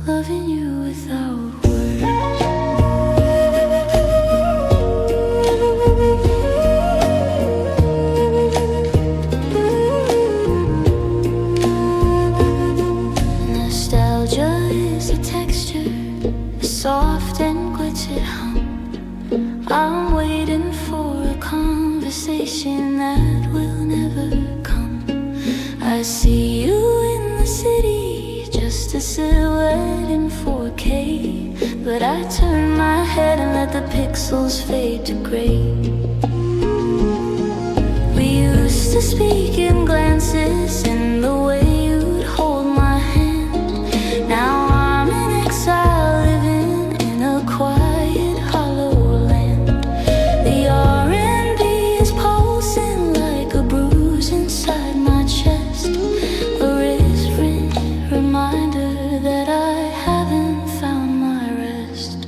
loving you without words. Nostalgia is a texture, a soft and glittered hum. I'm waiting for a conversation that will never come. I see you in the city, just a silhouette in 4K, but I turn my head and let the pixels fade to gray. We used to speak in glances, in the way you'd hold my hand. Now I'm in exile, living in a quiet hollow land. The R&B is pulsing like a bruise inside my chest, a wrist reminder that I haven't found my rest.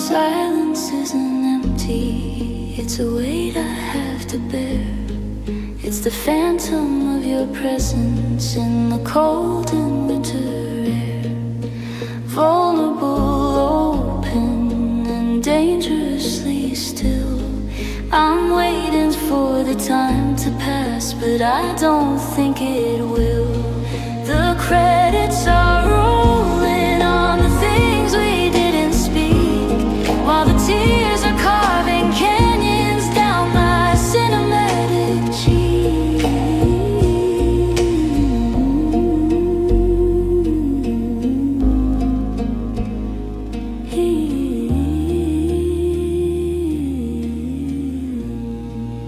Silence isn't empty, it's a weight I have to bear. It's the phantom of your presence in the cold and winter air. Vulnerable, open, and dangerously still. I'm waiting for the time to pass, but I don't think it will. The credits are rolling on the things we didn't speak, while the tears are carving canyons down my cinematic cheek.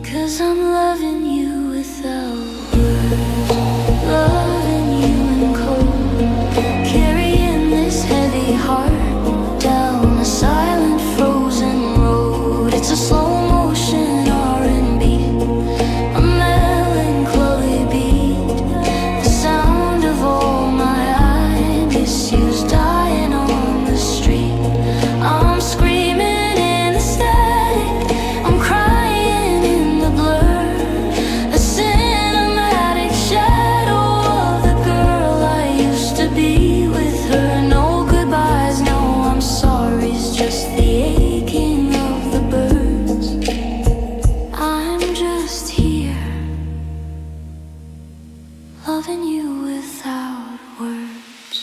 'Cause I'm loving you without words, loving you in cold, carrying this heavy heart down a silent frozen road. It's a slow motion R&B, a melancholy beat, the sound of all my misuse dying on the street. I'm screaming in the static, I'm crying in the blur, a cinematic shadow of the girl I used to be with her. No goodbyes, no I'm sorry's, just the aching of the birds. I'm just here, loving you without words.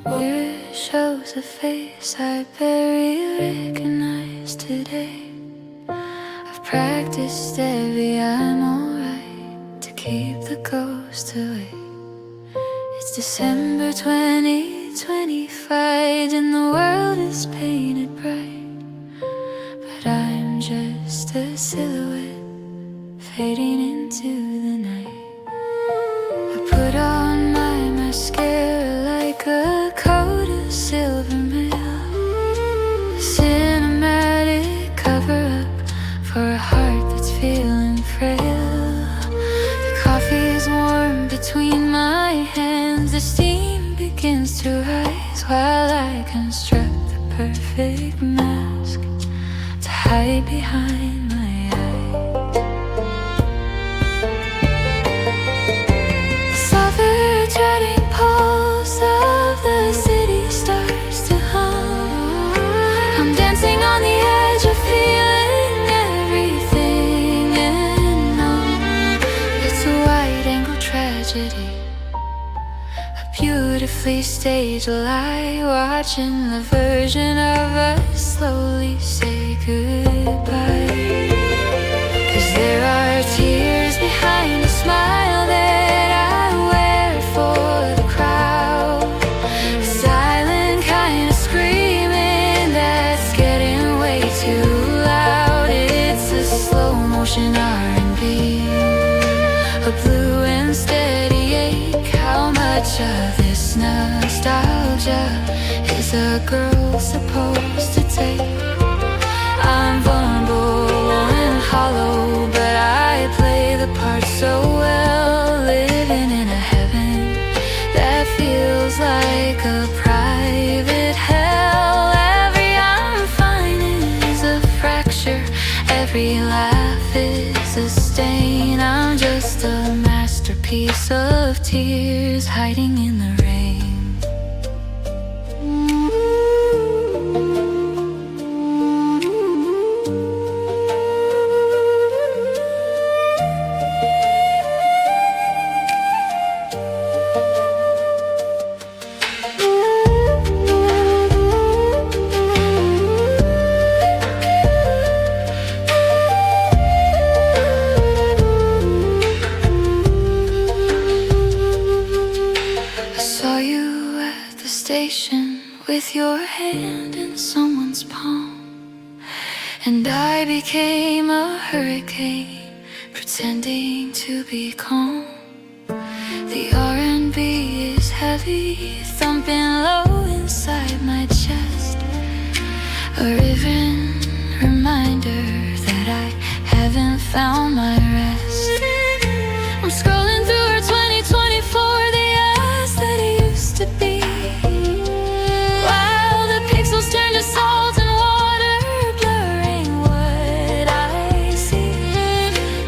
It shows a face I barely recognize today. I've practiced every I'm alright to keep the ghost away. It's December 2025 and the world is painted bright, but I'm just a silhouette fading into the night. I put on my mascara like a coat of silver mail, a cinematic cover-up for a heart that's feeling frail. The coffee is warm between my hands, the steam begins to rise while I construct the perfect mask to hide behind my eyes. The soft-treading pulse of the city starts to hum. I'm dancing on the edge of feeling everything and numb. It's a wide-angle tragedy, a beautifully staged lie, watching the version of us slowly say goodbye. 'Cause there are tears behind the smile that I wear for the crowd, a silent kind of screaming that's getting way too loud. It's a slow-motion R&B, a blue and steady ache. How much of this nostalgia is a girl supposed to take? I'm vulnerable and hollow, but I play the part so well, living in a heaven that feels like a private hell. Every I'm fine is a fracture, every laugh is a stain. I'm just a masterpiece of tears hiding in the rain. With your hand in someone's palm, and I became a hurricane, pretending to be calm. The R&B is heavy, thumping low inside my chest, a riven reminder that I haven't found my rest. I'm scrolling through our 2024, the us that it used to be, turn to salt and water, blurring what I see.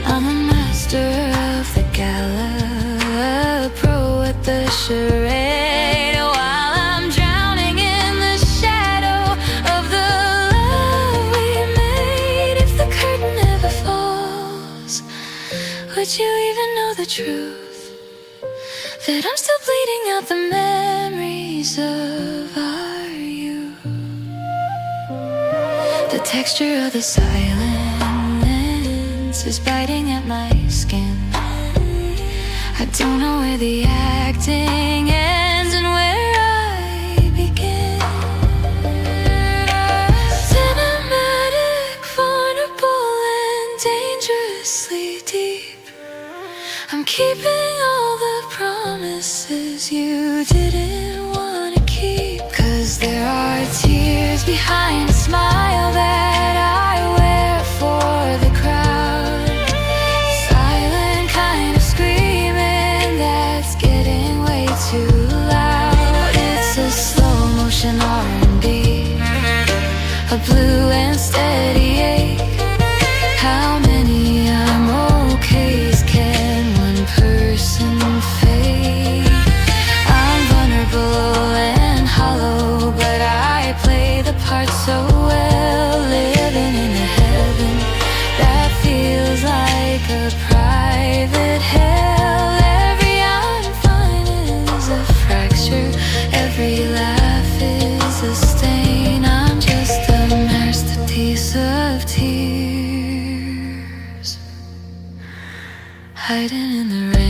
I'm a master of the gala, a pro at the charade, while I'm drowning in the shadow of the love we made. If the curtain ever falls, would you even know the truth? That I'm still bleeding out the memories of our youth. The texture of the silence is biting at my skin. I don't know where the acting ends and where I begin. Cinematic, vulnerable and dangerously deep. I'm keeping all the promises you didn't want to keep. 'Cause there are tears behind a smile that I wear for the crowd, silent kind of screaming that's getting way too loud. It's a slow-motion R&B, a blue and steady ache. How many I'm okays can one person fake? I'm vulnerable and hollow, but I play the part so well, living in a heaven that feels like a private hell. Every I'm fine is a fracture, every laugh hiding in the rain.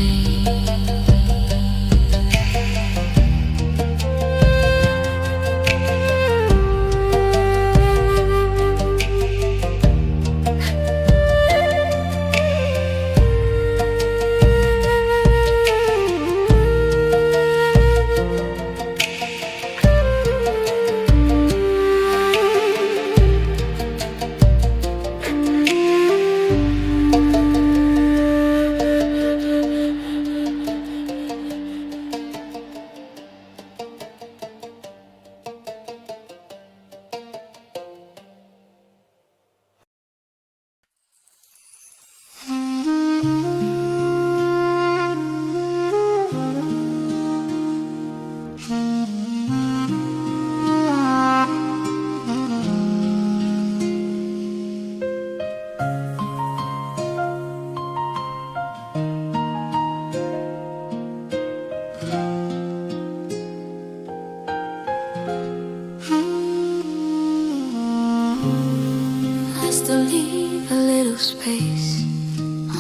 I still leave a little space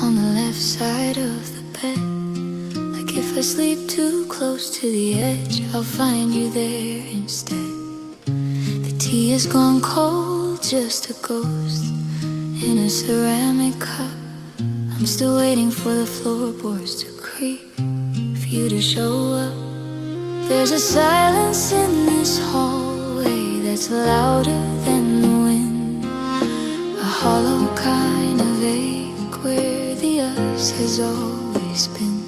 on the left side of the bed. Like if I sleep too close to the edge, I'll find you there instead. The tea has gone cold, just a ghost in a ceramic cup. I'm still waiting for the floorboards to creak, for you to show up. There's a silence in this hallway that's louder than the wind, a hollow kind of ache where the us has always been.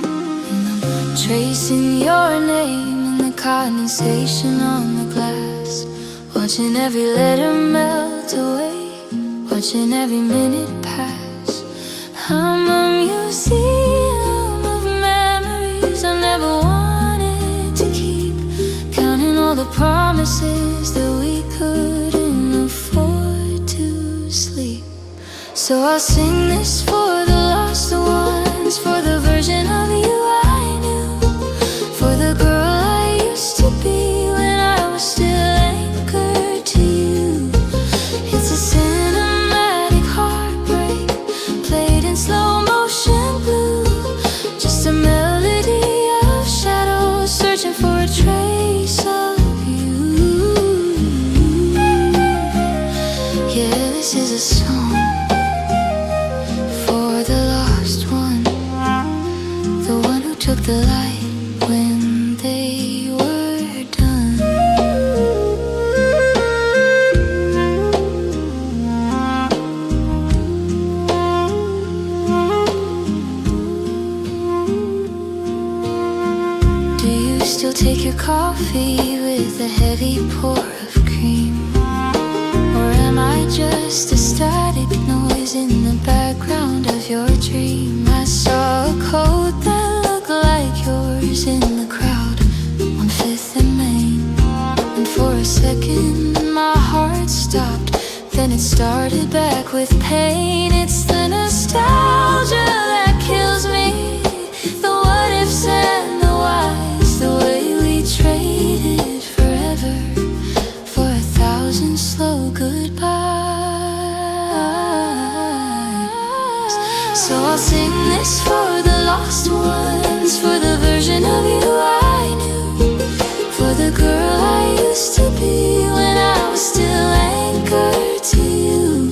And I'm tracing your name in the condensation on the glass, watching every letter melt away, watching every minute pass. I'm a museum of memories I never wanted to keep, counting all the promises that we couldn't afford to sleep. So I'll sing this for the lost ones, for the version of you I knew, for the girl I used to be when I was still anchored to you. It's a cinematic heartbreak played in slow motion blue, just a melody of shadows searching for a trace of you. Yeah, this is a song for the lost one, the one who took the light when they were done. Do you still take your coffee with a heavy pour of cream? Or am I just a static noise in the background of your dream? I saw a coat that looked like yours in the crowd on 5th and Main, and for a second my heart stopped, then it started back with pain. It's the nostalgia that kills me, the what ifs and the whys, the way we traded forever for 1,000 slow goodbyes. So I'll sing this for the lost ones, for the version of you I knew, for the girl I used to be when I was still anchored to you.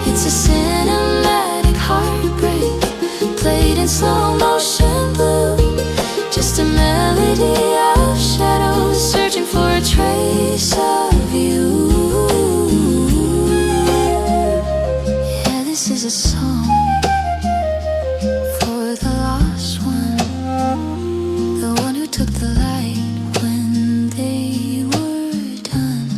It's a cinematic heartbreak played in slow motion blue, just a melody of shadows searching for a trace of you. Yeah, this is a song for the lost one, the one who took the light when they were done.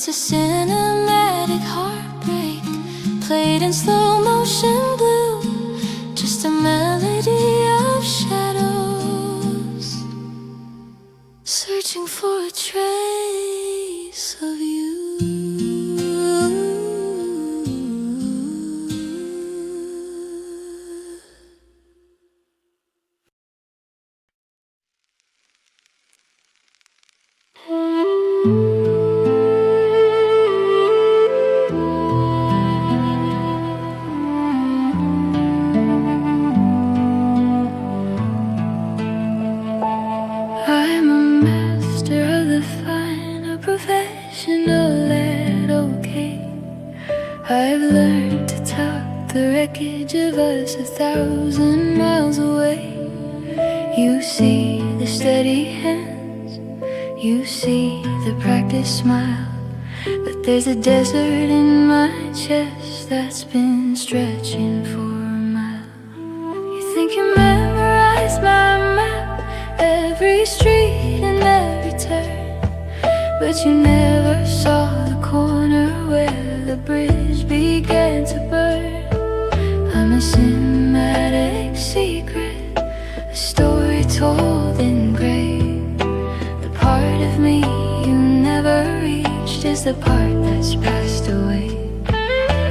It's a cinematic heartbreak, played in slow motion blue. Just a melody of shadows, searching for a trace of you. I'm a master of the fine, a professional at okay. I've learned to tuck the wreckage of us 1,000 miles away. You see the steady hands, you see the practiced smile, but there's a desert in my chest that's been stretching for a mile. You think you memorized my map, every street and every turn, but you never saw the corner where the bridge began to burn. I'm a cinematic secret, a story told in gray. The part of me you never reached is the part that's passed away.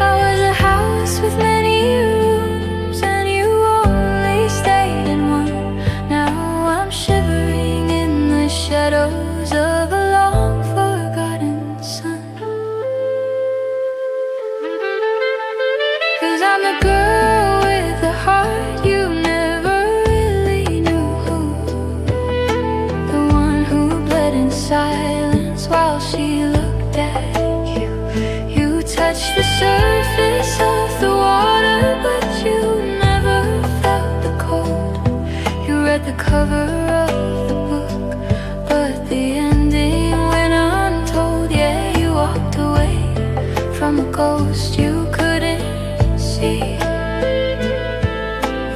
I was a house with many rooms, and you only stayed in one. Now I'm shivering in the shadows of a long forgotten sun. 'Cause I'm the girl with the heart you never really knew, the one who bled in silence while she looked at you. You touched the surface of the water, but you never felt the cold. You read the cover of the book, but the ending went untold. Yeah, you walked away from a ghost you couldn't see,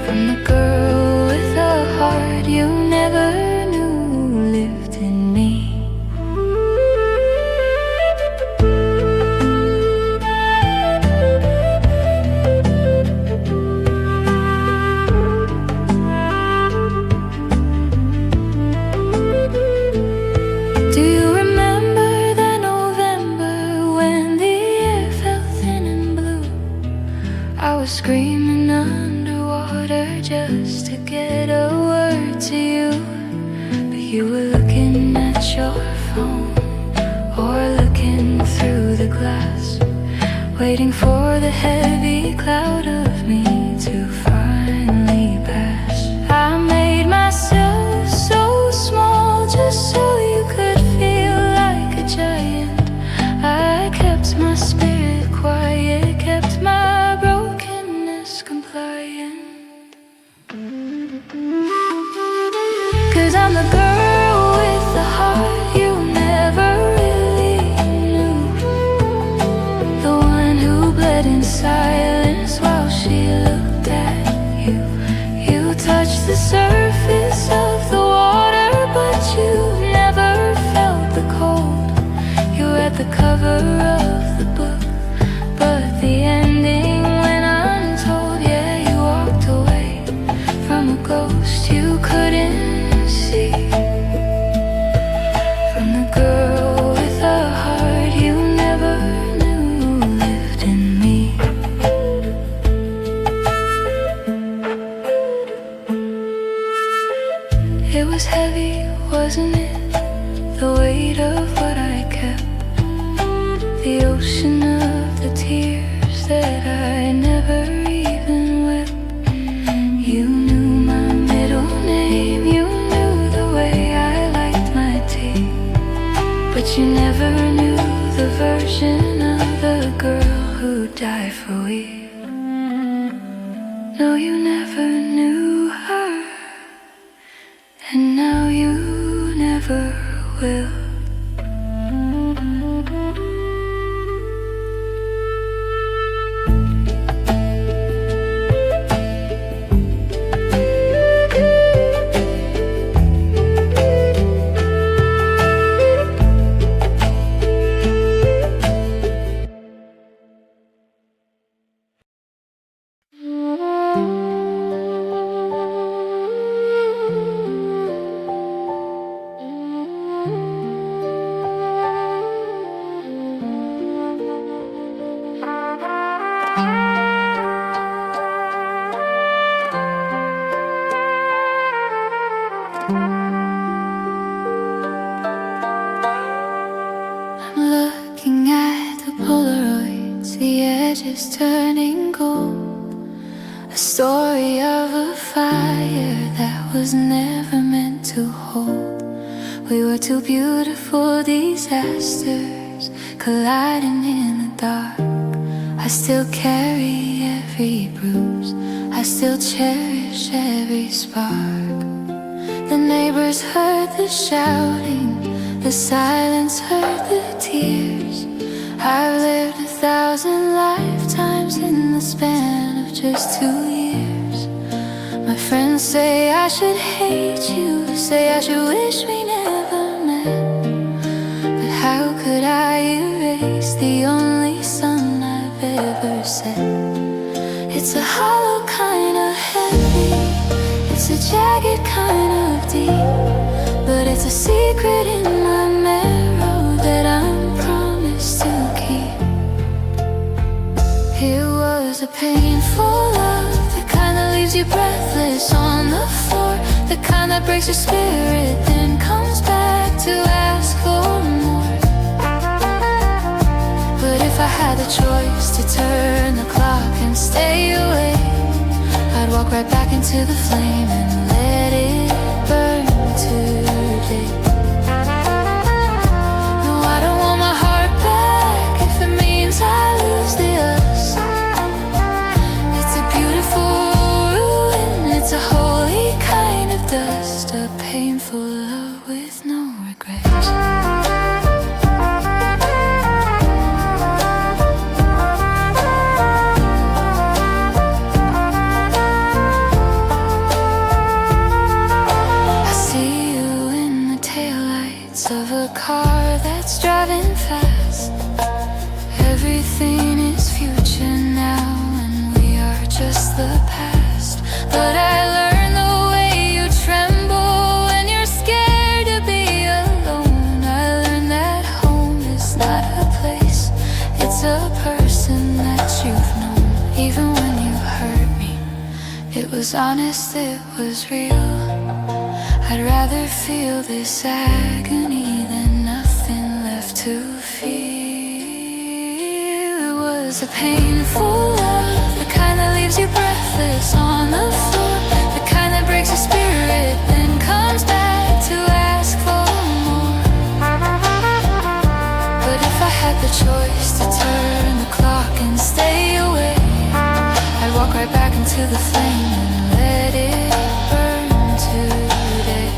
from the girl with a heart you never knew lived in me. Do you remember that November when the air felt thin and blue? I was screaming underwater just to get a word to you, but you were looking at your phone or looking through the glass, waiting for the heavy cloud of me to finally pass. I made myself so small just so you could feel like a giant. I kept my spirit quiet, kept my brokenness compliant. 'Cause I'm the girl with the heart you never really knew, the one who bled in silence while she looked at you. You touched the surface of the water, but you never felt the cold. You read the cover of the book, but the ending went untold. Yeah, you walked away from a ghost you couldn't see, from the girl with a heart you never knew lived in me. It was heavy, wasn't it? The weight of what I kept, the ocean of the tears that I never even wept. You knew my middle name, you knew the way I liked my tea, but you never knew the version of the girl who died for we. No, you never knew her, and now you never will. is turning gold. A story of a fire that was never meant to hold. We were two beautiful disasters colliding in the dark. I still carry every bruise, I still cherish every spark. The neighbors heard the shouting, the silence heard the tears. I've lived 1,000 lifetimes in the span of just 2 years. My friends say I should hate you, say I should wish we never met. But how could I erase the only sun I've ever set? It's a hollow kind of heavy, it's a jagged kind of deep, but it's a secret in my marrow that I'm promised to keep. It was a painful love, the kind that leaves you breathless on the floor, the kind that breaks your spirit then comes back to ask for more. But if I had the choice to turn the clock and stay away, I'd walk right back into the flame and let it burn today. No, I don't want my heart back if it means I lose the us. It's a beautiful ruin, it's a holy kind of dust, a painful love with no regrets. Of a car that's driving fast. Everything is future now and we are just the past. But I learned the way you tremble when you're scared to be alone. I learned that home is not a place, it's a person that you've known. Even when you hurt me, it was honest, it was real. I'd rather feel this agony than nothing left to feel. It was a painful love, the kind that leaves you breathless on the floor, the kind that breaks your spirit then comes back to ask for more. But if I had the choice to turn the clock and stay away, I'd walk right back into the flame and let it burn today.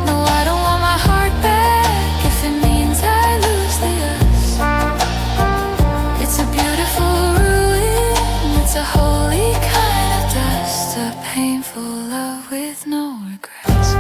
No, I don't want my heart back if it means I lose the us. It's a beautiful ruin, it's a holy kind of dust, a painful love with no regrets.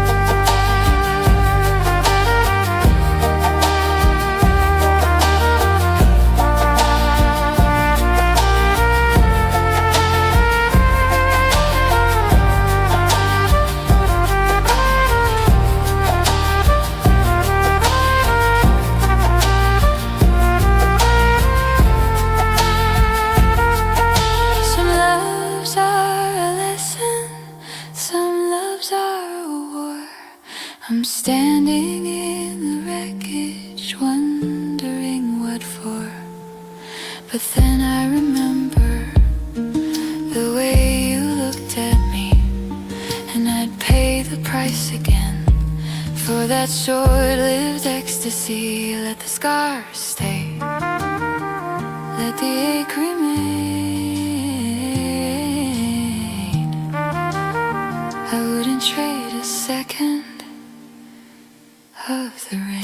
I'm standing in the wreckage, wondering what for. But then I remember the way you looked at me, and I'd pay the price again for that short-lived ecstasy. Let the scars stay, let the ache remain. I wouldn't trade a second of the rain.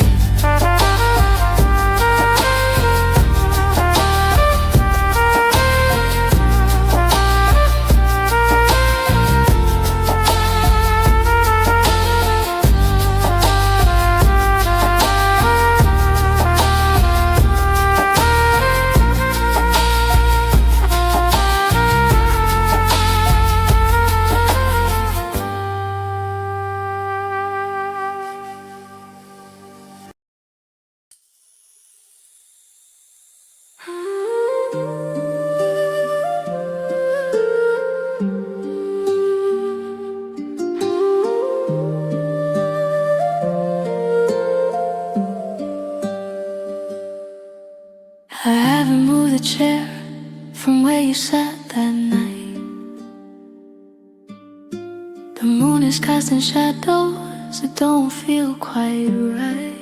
the chair from where you sat that night. The moon is casting shadows that don't feel quite right.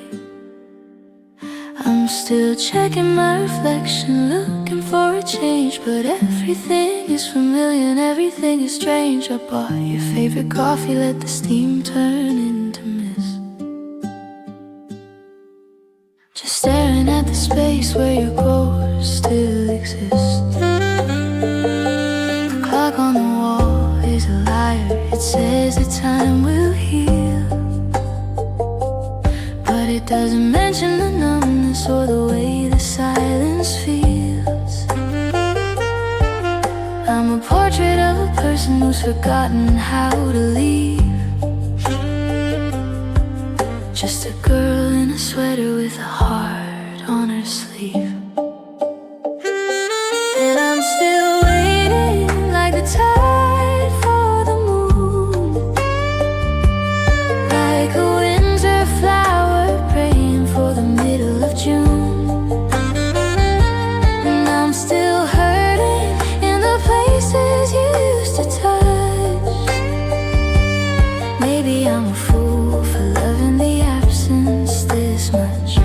I'm still checking my reflection, looking for a change, but everything is familiar and everything is strange. I bought your favorite coffee, let the steam turn into mist. Just staring at the space where your ghost still exists. The clock on the wall is a liar, it says that time will heal, but it doesn't mention the numbness or the way the silence feels. I'm a portrait of a person who's forgotten how to leave. Just a girl in a sweater with a heart on her sleeve. And I'm still waiting like the tide for the moon, like a winter flower praying for the middle of June. And I'm still hurting in the places you used to touch. Maybe I'm a fool for loving the absence this much.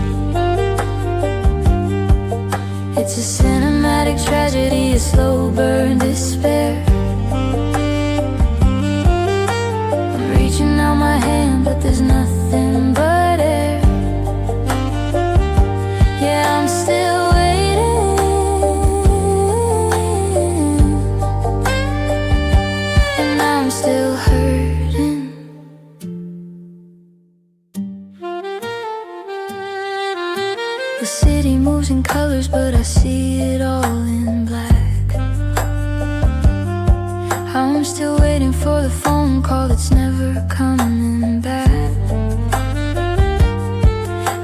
It's a cinematic tragedy, a slow burn despair. I'm reaching out my hand, but there's nothing but air. Yeah, I'm still waiting, and I'm still hurting. The city moves in colors, but I see it all in black. I'm still waiting for the phone call that's never coming back.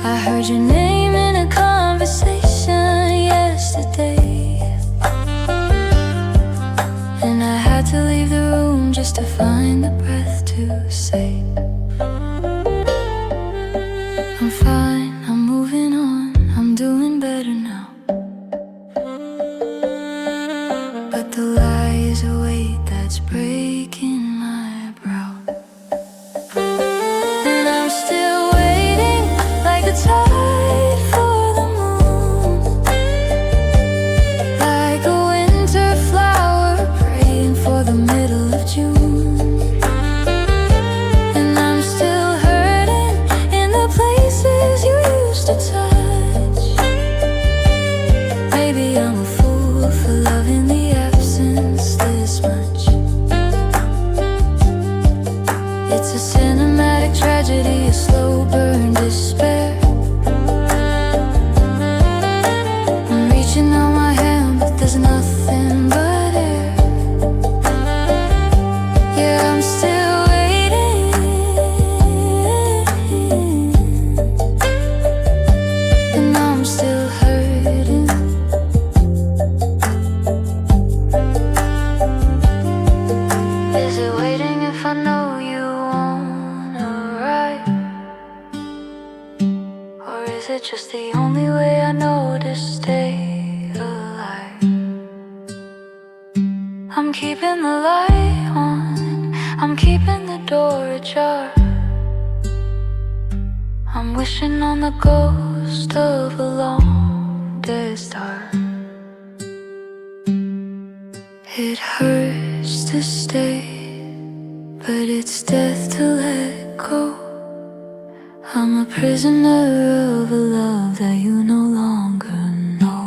I heard your name in a conversation yesterday, and I had to leave the room just to find the breath to say I'm fine, I'm moving on, I'm doing better now. But the lie is a weight that's breaking my brow. And I'm still waiting like the tide for the moon, like a winter flower praying for the middle of June. And I'm still hurting in the places you used to touch. Maybe I'm a fool for loving the absence this much. It's a cinematic tragedy, a slow burn despair. I'm reaching out my hand, but there's nothing but air. Yeah, I'm still waiting, and I'm still hurting. Is it waiting if I know you won't arrive? Or is it just the only way I know to stay alive? I'm keeping the light on, I'm keeping the door ajar. I'm wishing on the ghost of a long dead star. It hurts to stay, but it's death to let go. I'm a prisoner of a love that you no longer know.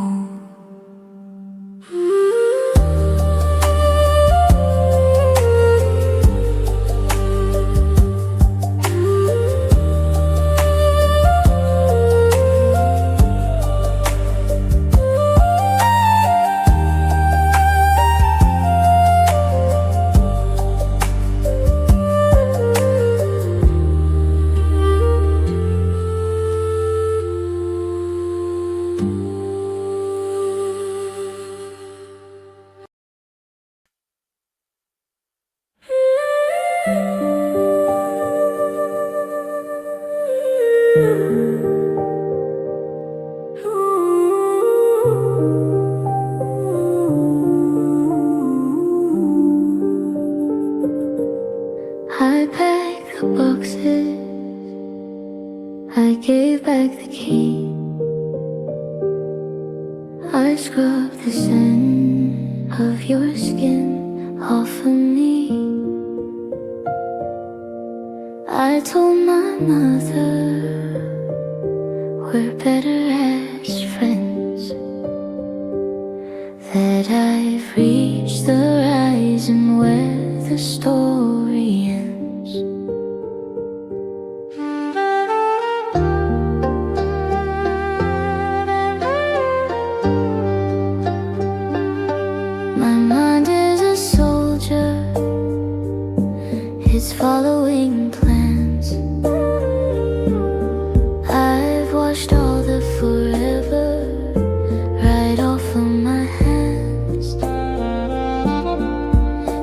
scent of your skin off of me. I told my mother we're better as friends, that I've reached the horizon where the story ends. My mind is a soldier, it's following plans. I've washed all the forever right off of my hands.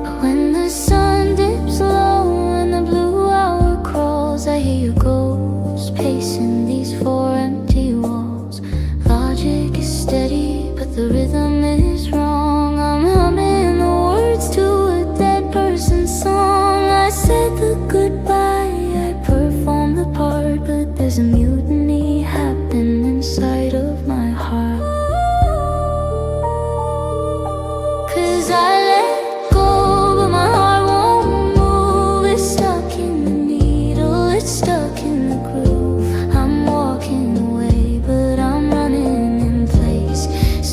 But when the sun dips low and the blue hour crawls, I hear your ghost pacing these four empty walls. Logic is steady, but the rhythm is wrong. I'm humming the words to a dead person's song. I said the goodbye, I performed the part, but there's a mutiny happening inside of my heart. 'Cause I let go, but my heart won't move. It's stuck in the needle, it's stuck in the groove. I'm walking away, but I'm running in place,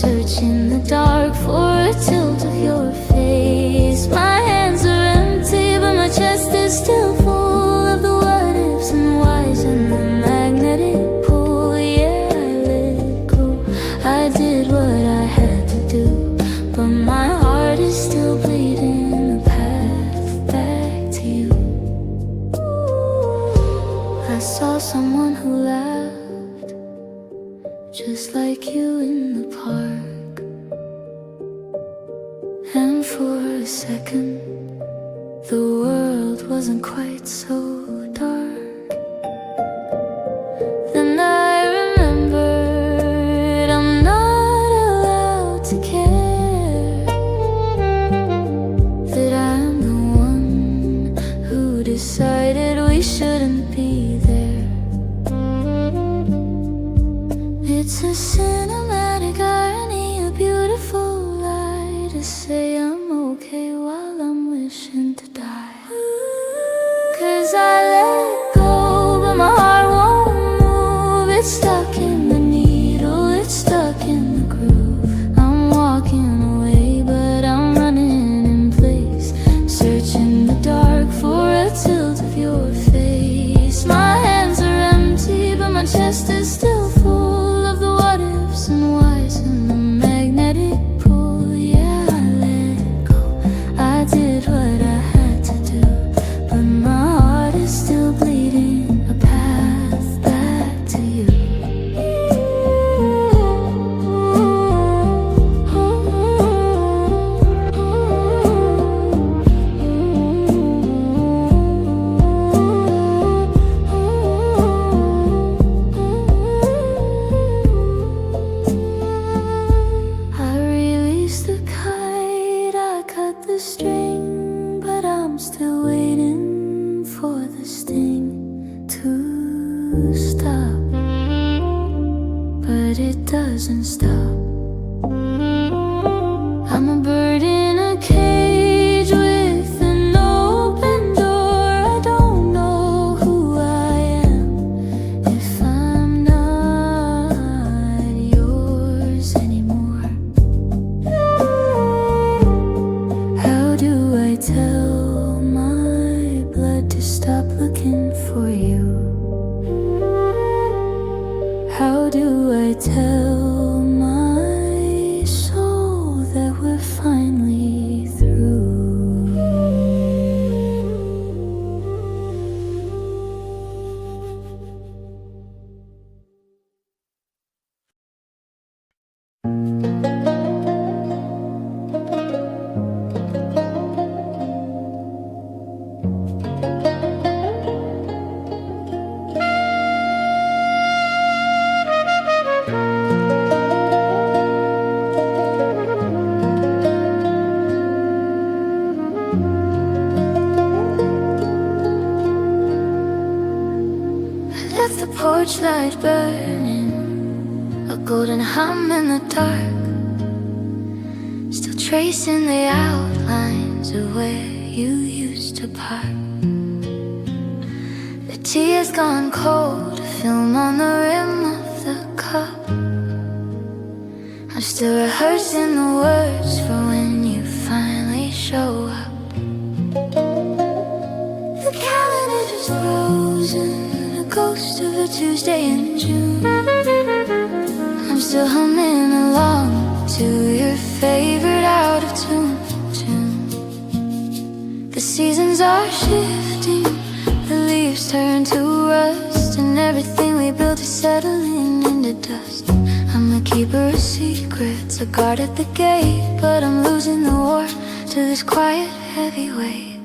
searching the dark for a tilt of your face. My hands are empty, but my chest is still full of the what ifs and whys and the magnetic pull. Yeah, I let go, I did what I had to do, but my heart is still bleeding the path back to you. I saw someone who laughed just like you in the park, and for a second the world wasn't quite so dark. Then I remembered I'm not allowed to care, that I'm the one who decided we shouldn't be there. It's a cinematic irony, a beautiful lie to say I'm okay while I'm wishing to die. 'Cause I let go, but my heart won't move. It's stuck in the needle, it's stuck in the groove. I'm walking away, but I'm running in place, searching the dark for a tilt of your face. My hands are empty, but my chest is still full of the what ifs and whys and the magnetic pull. Yeah, I let go, I did what I had to do, but my heart is still bleeding a path back to you. I released the kite, I cut the string, but I'm still waiting for the sting to stop. But it doesn't stop. I'm a bird in a cage with an open door. I don't know who I am if I'm not yours anymore. How do I tell my blood to stop looking for you? How do I tell my soul that we're finally through? porch light burning, a golden hum in the dark. tracing the outlines of where you used to park. The tea has gone cold, film on the rim of the cup. I'm still rehearsing the words for when you finally show up. The calendar just frozen, a ghost of a Tuesday in June. I'm still humming along to your favorite out of tune tune. The seasons are shifting, the leaves turn to rust, and everything we built is settling into dust. I'm a keeper of secrets, a guard at the gate, but I'm losing the war to this quiet heavyweight.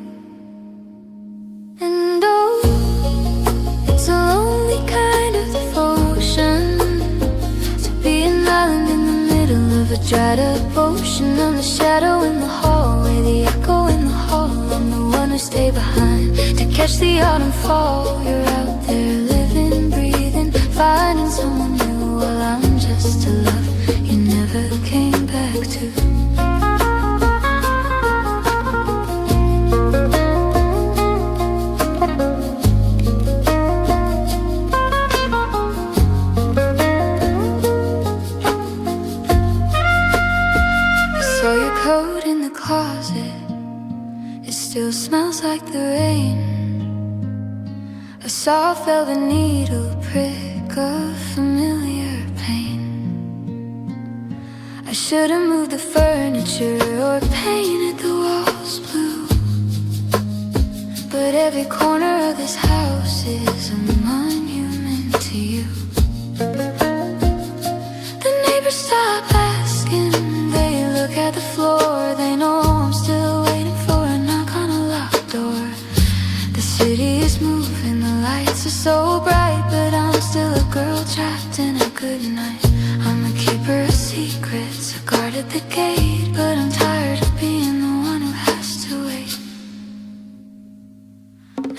And oh, it's a lonely kind of devotion to be an island in the middle of a dried up ocean. I'm the shadow in the hallway, the echo in the hall. I'm the one who stay behind to catch the autumn fall. You're out there living, breathing, finding someone new, while I'm just a love you never came back to. Closet, it still smells like the rain. A soft velvet needle prick of familiar pain. I should've moved the furniture or painted the walls blue, but every corner of this house is a monument to you. The neighbors stop asking, they look at the floor, they know I'm still waiting for a knock on a locked door. The city is moving, the lights are so bright, but I'm still a girl trapped in a good night. I'm a keeper of secrets, a guard at the gate, but I'm tired of being the one who has to wait.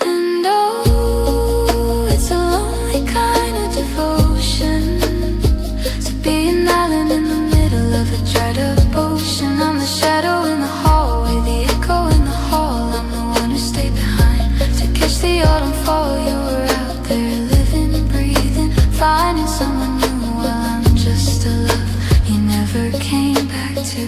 And oh, it's a lonely kind of devotion to be an island in the middle of a dried up ocean. I'm the shadow in the hallway, the echo in the hall. I'm the one who stayed behind to catch the autumn fall. You were out there living, breathing, finding someone new, while I'm just a love you never came back to.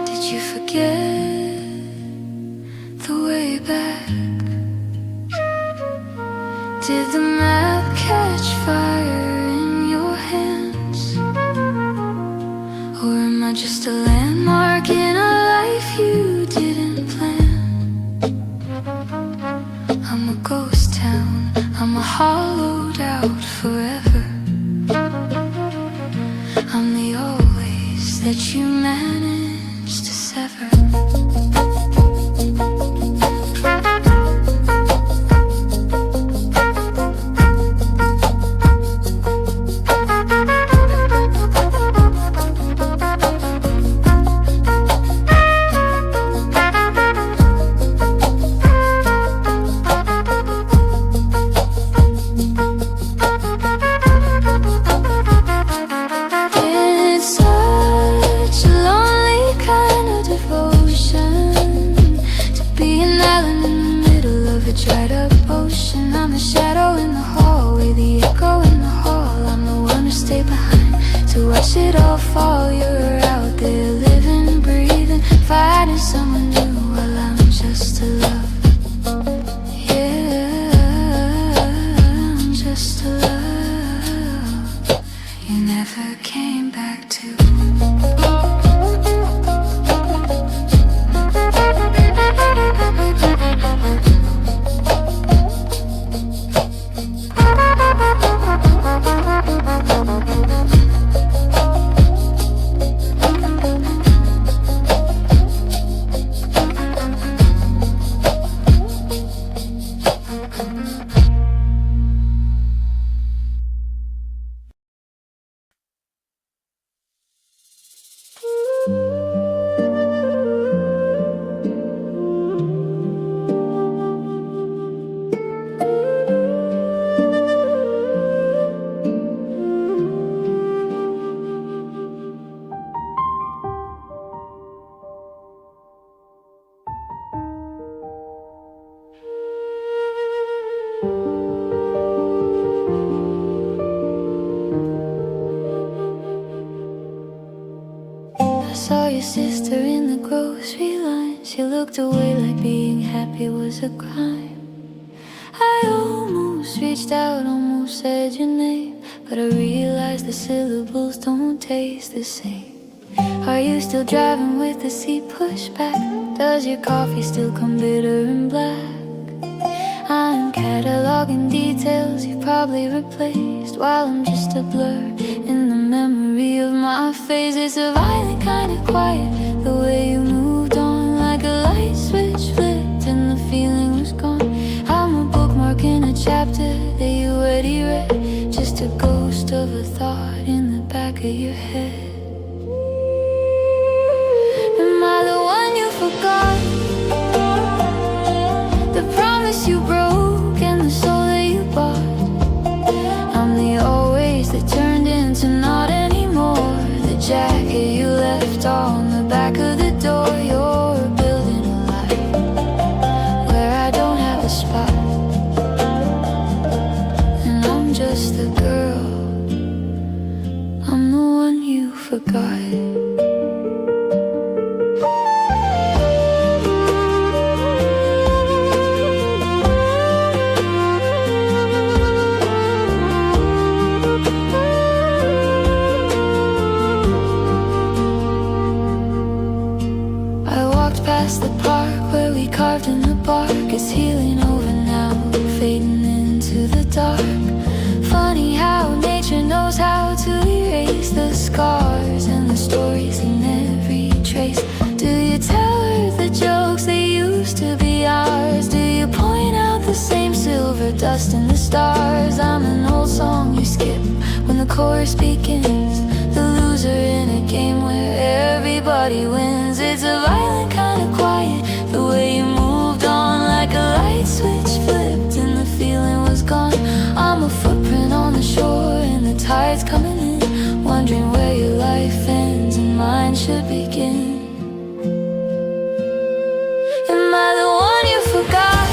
Did you forget the way back? Did the map catch fire in your hands? Or am I just a landmark in a life you didn't plan? I'm a ghost town, I'm a hollowed out forever. I'm the always that you managed to sever. Dried up ocean, I'm the shadow in the hallway, the echo in the hall. I'm the one who stayed behind to watch it all fall. You're out there living, breathing, finding someone new, while I'm just a love. Yeah, I'm just a love you never came back to. I saw your sister in the grocery line. She looked away like being happy was a crime. I almost reached out, almost said your name, but I realized the syllables don't taste the same. Are you still driving with the seat pushed back? Does your coffee still come bitter and black? I'm cataloging details you probably replaced, while I'm just a blur in the memory of my face. It's a violent kind of quiet, the way you moved on, like a light switch flipped and the feeling was gone. I'm a bookmark in a chapter that you already read, just a ghost of a thought in the back of your head. Am I the one you forgot? The promise you broke and the soul that you bought. I'm the always that turned into not anymore. The jacket you left on the back of the door. You're building a life where I don't have a spot, and I'm just the girl, I'm the one you forgot. Past the park where we carved in the bark. It's healing over now, fading into the dark. Funny how nature knows how to erase the scars and the stories in every trace. Do you tell her the jokes that used to be ours? Do you point out the same silver dust in the stars? I'm an old song you skip when the chorus begins, the loser in a game where everybody wins. It's a violent kind of quiet, the way you moved on, like a light switch flipped and the feeling was gone. I'm a footprint on the shore and the tide's coming in, wondering where your life ends and mine should begin. Am I the one you forgot?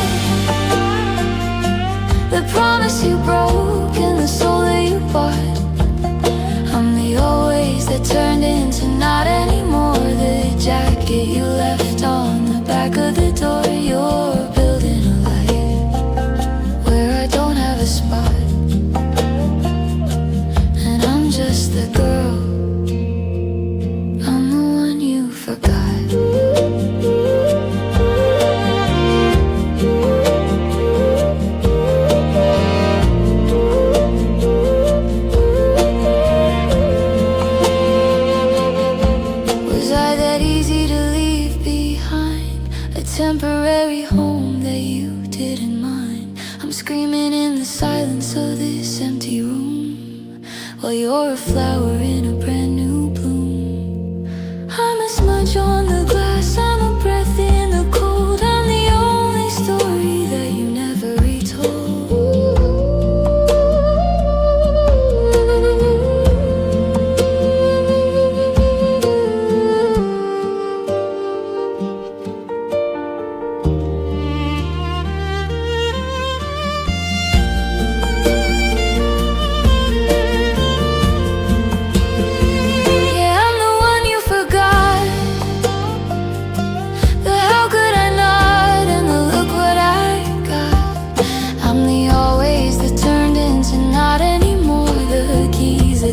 The promise you broke and the soul that you bought. I'm the always that turned into not anymore. The jacket you left on the back of the door. You're building a life where I don't have a spot, and I'm just the girl, I'm the one you forgot. Temporary home that you didn't mind. I'm screaming in the silence of this empty room, while you're a flower in a brand new bloom. I'm a smudge on the glass, I'm a breath in the cold. I'm the only story that you never retold.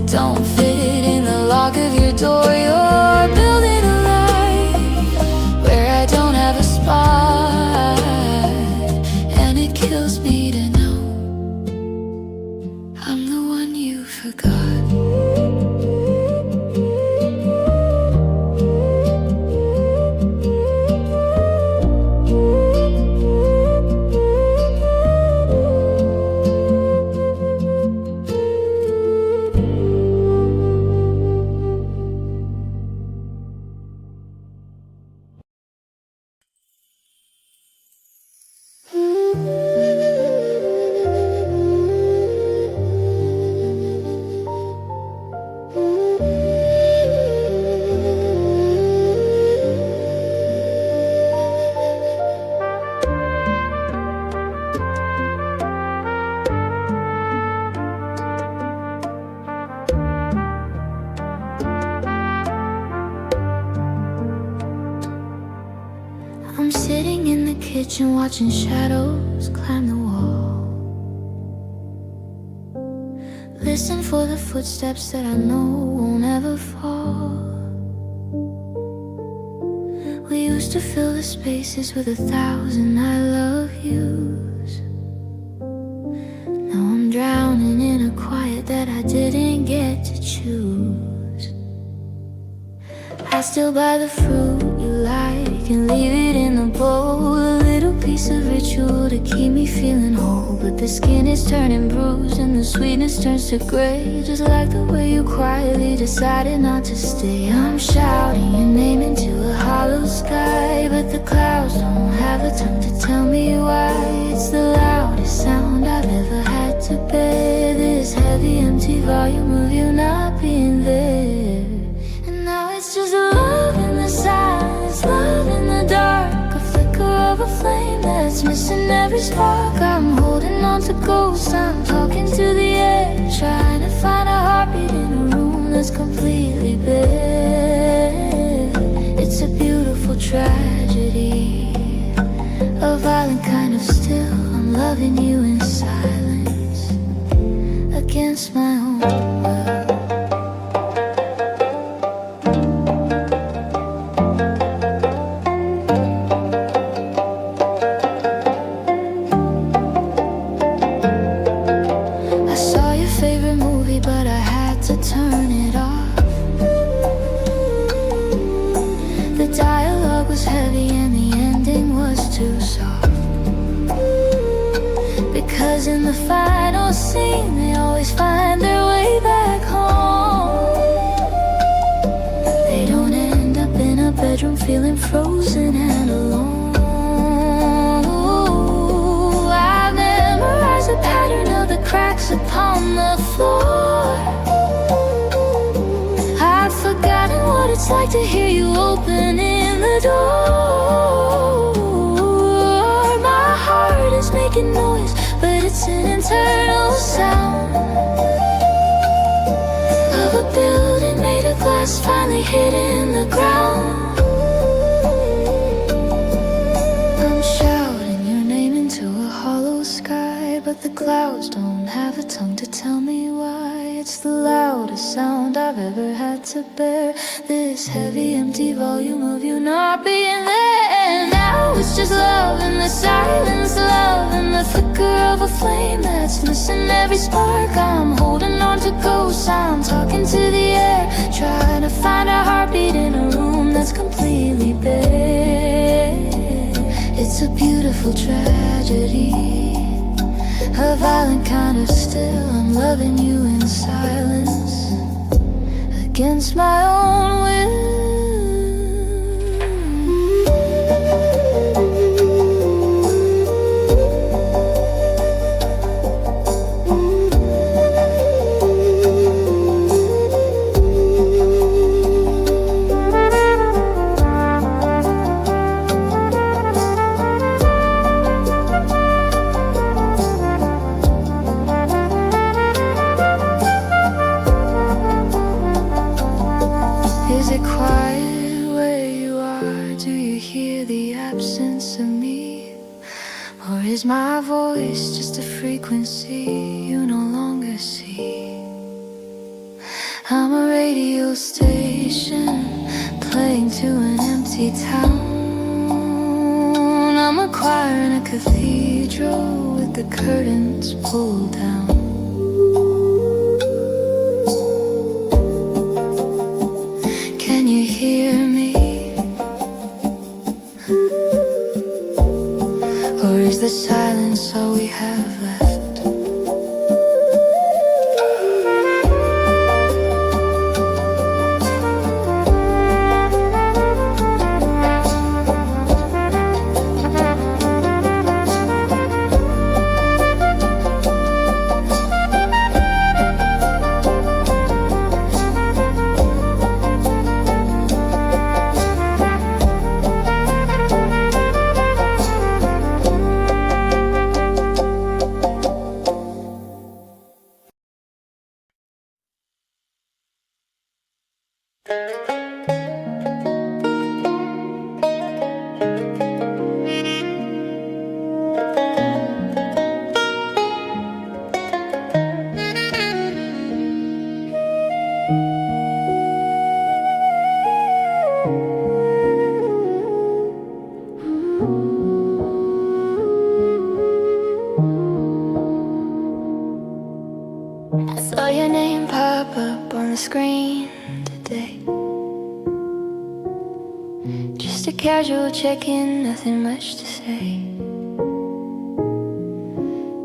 Don't fit in the lock of your door. You're building a life where I don't have a spot, and it kills me to know I'm the one you forgot. I'm sitting in the kitchen watching shadows climb the wall. Listen for the footsteps that I know won't ever fall. We used to fill the spaces with 1,000 I love yous. Now I'm drowning in a quiet that I didn't get to choose. I still buy the fruit you like and leave it in the bowl, a little piece of ritual to keep me feeling whole. But the skin is turning bruised and the sweetness turns to gray, just like the way you quietly decided not to stay. I'm shouting your name into a hollow sky, but the clouds don't have the time to tell me why. It's the loudest sound I've ever had to bear, this heavy empty volume of you not being there. And now it's just love in the silence, love in the dark, a flicker of a flame that's missing every spark. I'm holding on to ghosts, I'm talking to the air, trying to find a heartbeat in a room that's completely bare. It's a beautiful tragedy, a violent kind of still. I'm loving you in silence, against my own will. Turn it off. The dialogue was heavy and the ending was too soft, because in the final scene they always find their way back home. They don't end up in a bedroom feeling frozen and alone. I've memorized the pattern of the cracks upon the floor. Forgotten what it's like to hear you opening the door. My heart is making noise, but it's an internal sound of a building made of glass finally hitting the ground. I'm shouting your name into a hollow sky, but the clouds don't have a tongue to tell me why. It's the loudest sound I've ever had to bear, this heavy empty volume of you not being there. And now it's just love in the silence, love in the flicker of a flame that's missing every spark. I'm holding on to ghosts, I'm talking to the air, trying to find a heartbeat in a room that's completely bare. It's a beautiful tragedy, a violent kind of still. I'm loving you in silence, against my own will. Is it quiet where you are? Do you hear the absence of me? Or is my voice just a frequency you no longer see? I'm a radio station playing to an empty town. I'm a choir in a cathedral with the curtains pulled down. Or is the silence all we have left? Just a casual check-in, nothing much to say.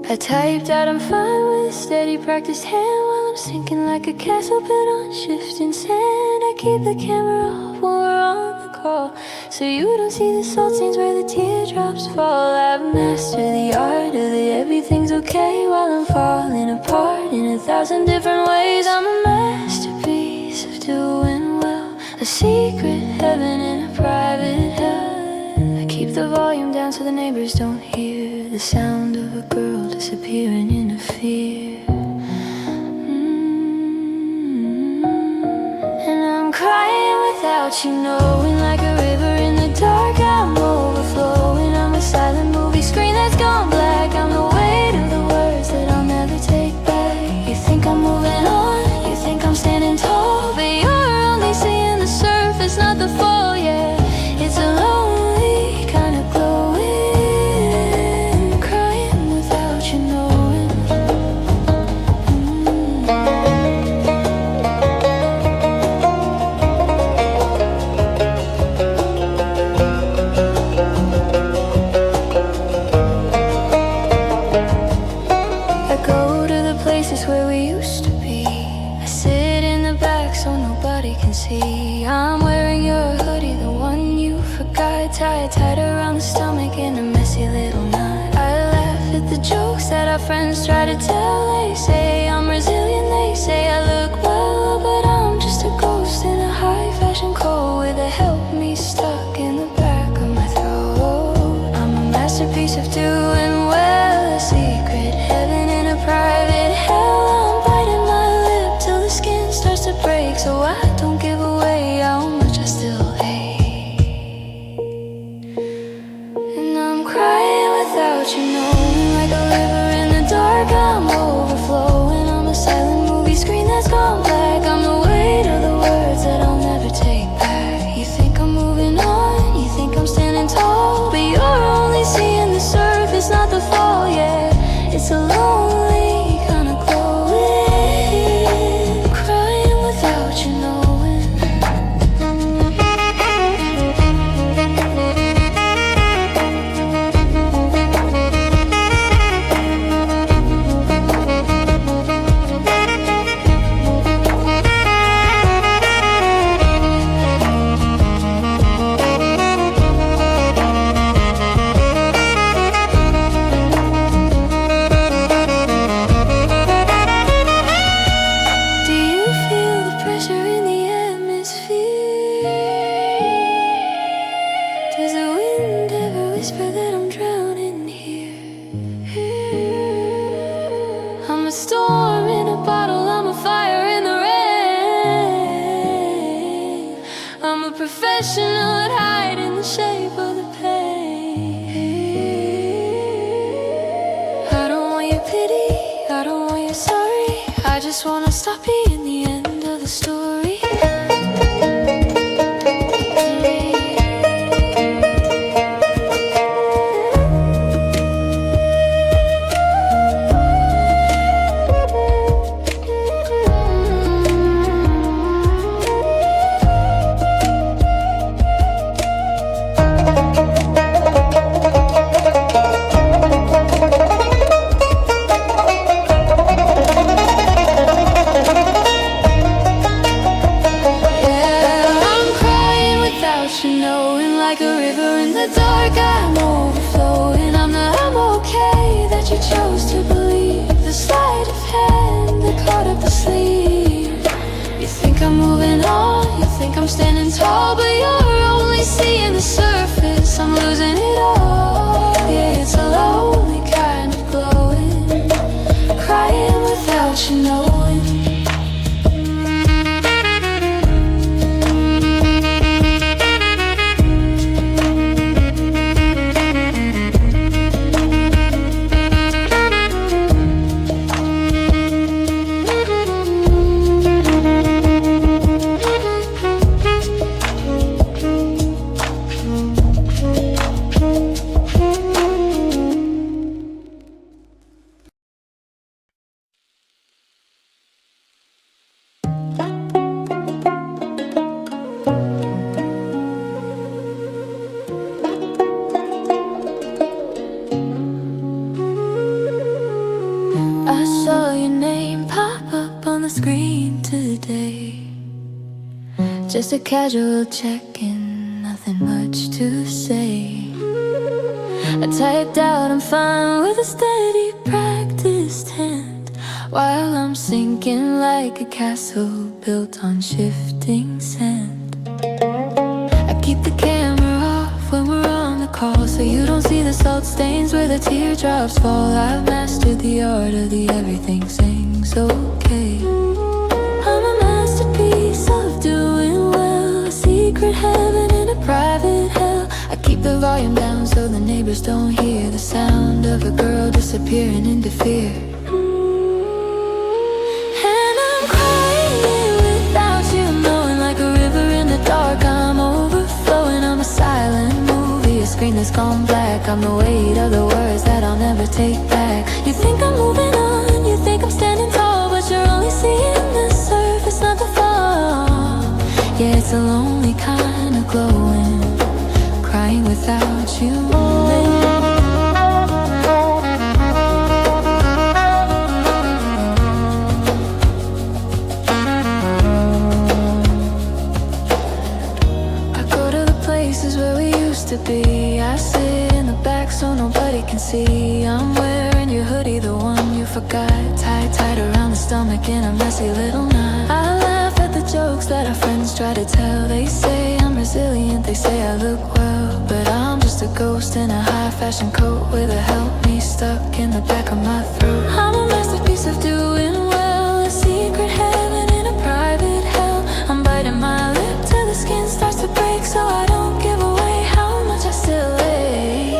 I typed out I'm fine with steady practiced hand while I'm sinking like a castle built on shifting sand. I keep the camera off when we're on the call, so you don't see the salt stains where the teardrops fall. I've mastered the art of the everything's okay while I'm falling apart in 1,000 different ways. I'm a masterpiece of doing well, a secret heaven and a private hell. I keep the volume down so the neighbors don't hear the sound of a girl disappearing in a fear. And I'm crying without you knowing, like a river in the dark. I'm overflowing. I'm a silent movie screen that's gone black. I'm the weight of the words that I'll never take back. You think I'm moving on, you think I'm standing tall, but you're only seeing the surface, not the fall. Yeah, it's a lonely kind of glowing, crying without you knowing. I go to the places where we used to be. I sit in the back so nobody can see. I'm wearing your hoodie, the one you forgot, tied tight around the stomach in a messy little knot. I laugh at the jokes that our friends try to tell. They say I'm resilient, they say I look well, but I'm just a ghost in a high fashion coat with a help me stuck in the back of my throat. I'm a masterpiece of doing well, a secret heaven and a private hell. I'm biting my lip till the skin starts to break, so I don't give away how much I still hate. And I'm crying without you knowing, like a river in the dark. I'm overflowing. I'm a silent movie screen that's gone black. I'm the weight of the words that I'll never take back. You think I'm moving on, you think I'm standing tall, but you're only seeing the surface, not the fall. Yeah, it's a lonely kind of glowing, crying without you knowing. Do you feel the pressure in the atmosphere? Does the wind ever whisper that I'm drowning here? I'm a storm in a bottle, I'm a fire in the rain. I'm a professional at hiding the shape of the pain. I don't want your pity, I don't want your sorry, I just wanna stop being the end of the story. Knowing, like a river in the dark, I'm overflowing. I'm okay that you chose to believe. The sleight of hand that caught up the sleeve. You think I'm moving on, you think I'm standing tall, but you're only seeing the surface. I'm losing it all. Yeah, it's a lonely kind of glowing, crying without you knowing. Just a casual check-in, nothing much to say. I typed out I'm fine with a steady practiced hand, while I'm sinking like a castle built on shifting sand. I keep the camera off when we're on the call, so you don't see the salt stains where the teardrops fall. I've mastered the art of the everything sings okay. I'm a masterpiece of doing well, a secret heaven in a private hell. I keep the volume down so the neighbors don't hear the sound of a girl disappearing into fear. And I'm crying without you, knowing like a river in the dark. I'm overflowing, I'm a silent movie, a screen that's gone black. I'm the weight of the words that I'll never take back. You think I'm moving on, you think I'm standing tall, but you're only seeing the surface, not the fall. Yeah, it's a lonely kind of glowing, crying without you. I go to the places where we used to be. I sit in the back so nobody can see. I'm wearing your hoodie, the one you forgot, tied tight around the stomach in a messy little knot. I laugh at the jokes that our friends try to tell. They say I'm resilient, they say I look well, but I'm just a ghost in a high-fashion coat with a help me stuck in the back of my throat. I'm a masterpiece of doing well, a secret heaven in a private hell. I'm biting my lip till the skin starts to break, so I don't give away how much I still lay.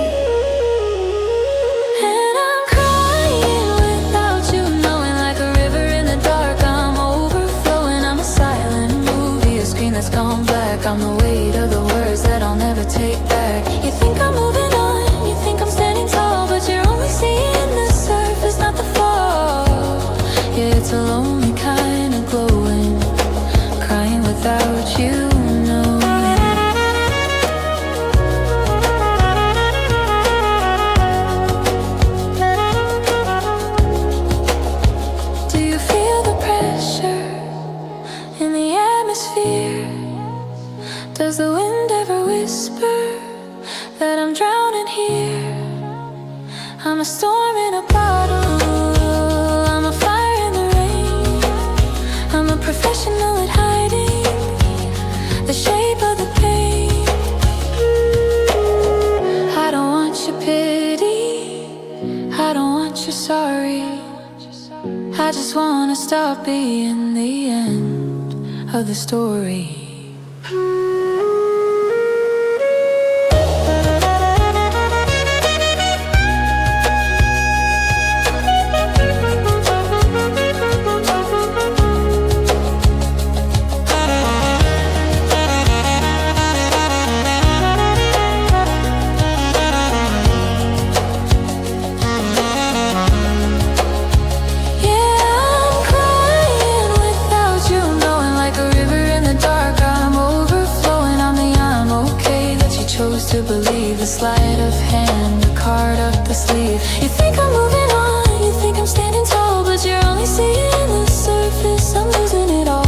And I'm crying without you, knowing like a river in the dark. I'm overflowing, I'm a silent movie, a screen that's gone black. I'm the weight of the words that I'll never take back. You think I'm moving on, you think I'm standing tall, but you're only seeing the surface, not the fall. Yeah, it's a lonely kind of glowing, crying without you, no. Do you feel the pressure in the atmosphere? Does the wind ever whisper that I'm drowning here? I'm a storm in a bottle, I'm a fire in the rain. I'm a professional at hiding the shape of the pain. I don't want your pity, I don't want your sorry. I just wanna stop being the end of the story. To believe the sleight of hand, the card up the sleeve. You think I'm moving on, you think I'm standing tall, but you're only seeing the surface. I'm losing it all.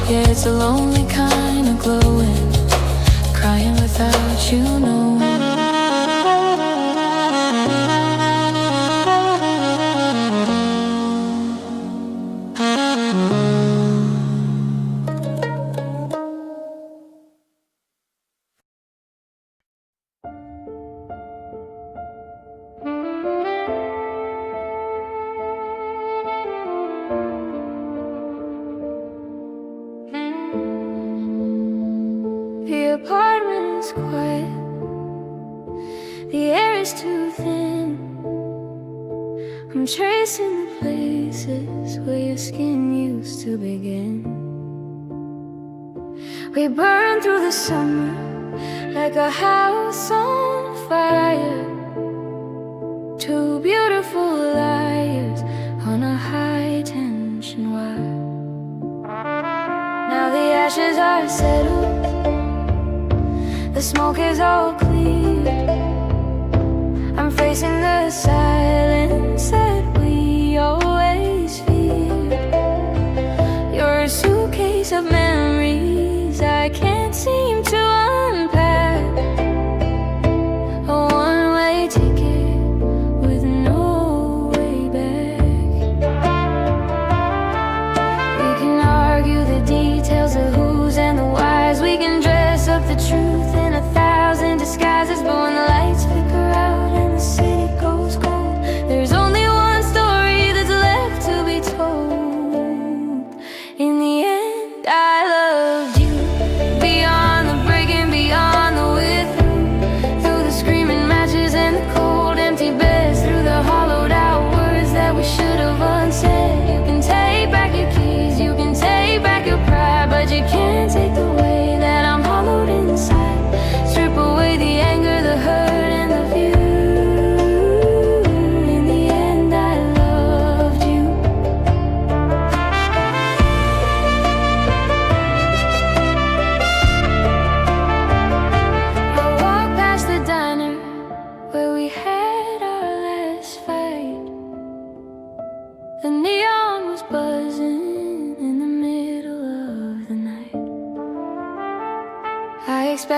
Yeah, it's a lonely kind of glowing, crying without you, no. The apartment is quiet, the air is too thin. I'm tracing the places where your skin used to begin. We burned through the summer like a house on fire. Two beautiful liars on a high tension wire. Now the ashes are settled, the smoke is all clear. I'm facing the silence that we always fear. You're a suitcase of memories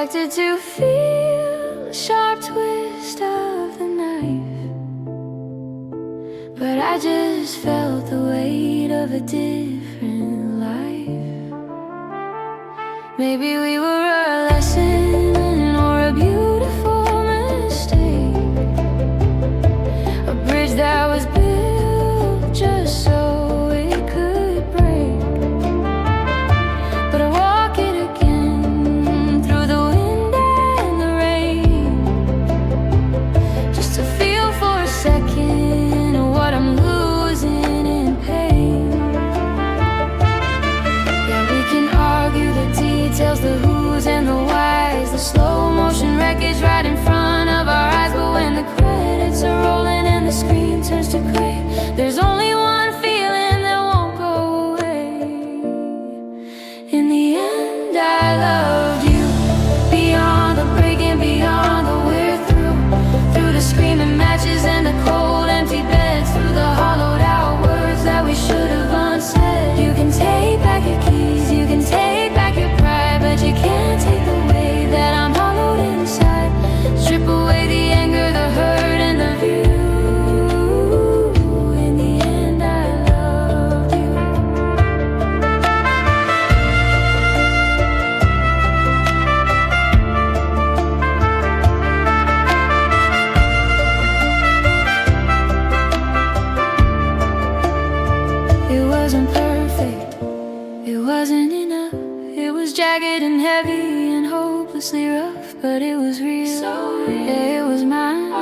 expected to feel the sharp twist of the knife, but I just felt the weight of a different life. Maybe we were a lesson or a beautiful mistake, a bridge that was built just so it could break. But I walk it again through the wind and the rain, just to feel for a second what I'm losing in pain. Yeah, we can argue the details, the who's and the whys, the slow motion wreckage right in front of our eyes. But when the credits are rolling and the screen turns to gray, there's only one feeling that won't go away. In the end, I loved you, beyond the breaking, beyond the we're through. Through the screaming matches and the cold empty beds, through the hollowed out words that we should have unsaid. You can take back your keys, you can take back your pride, but you can't take the way that I'm hollowed inside. Strip away the anger, the hurt, and the view. In the end, I loved you. It wasn't perfect, it wasn't enough. It was jagged and heavy and hopelessly rough, but it was real. Yeah, it was mine.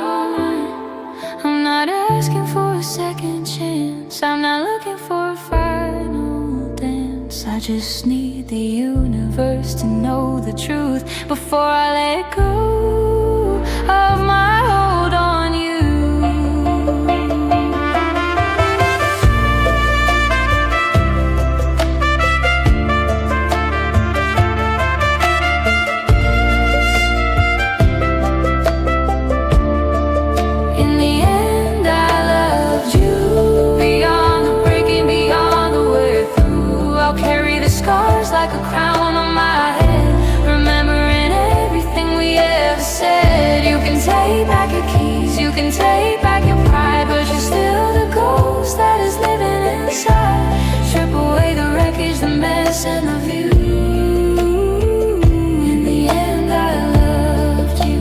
I'm not asking for a second chance, I'm not looking for a final dance. I just need the universe to know the truth before I let go of my hold on you. Like a crown on my head, remembering everything we ever said. You can take back your keys, you can take back your pride, but you're still the ghost that is living inside. Strip away the wreckage, the mess, and the view. In the end, I loved you.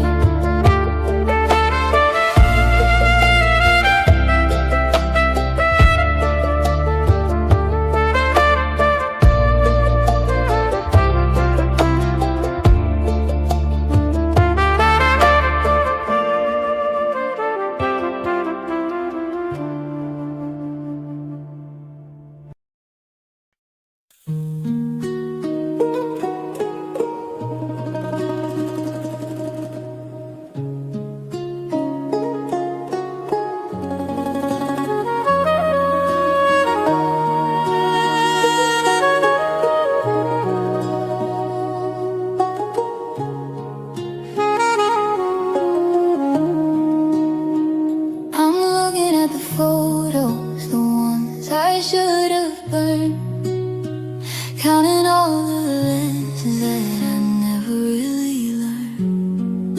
Counting all the lessons that I never really learned.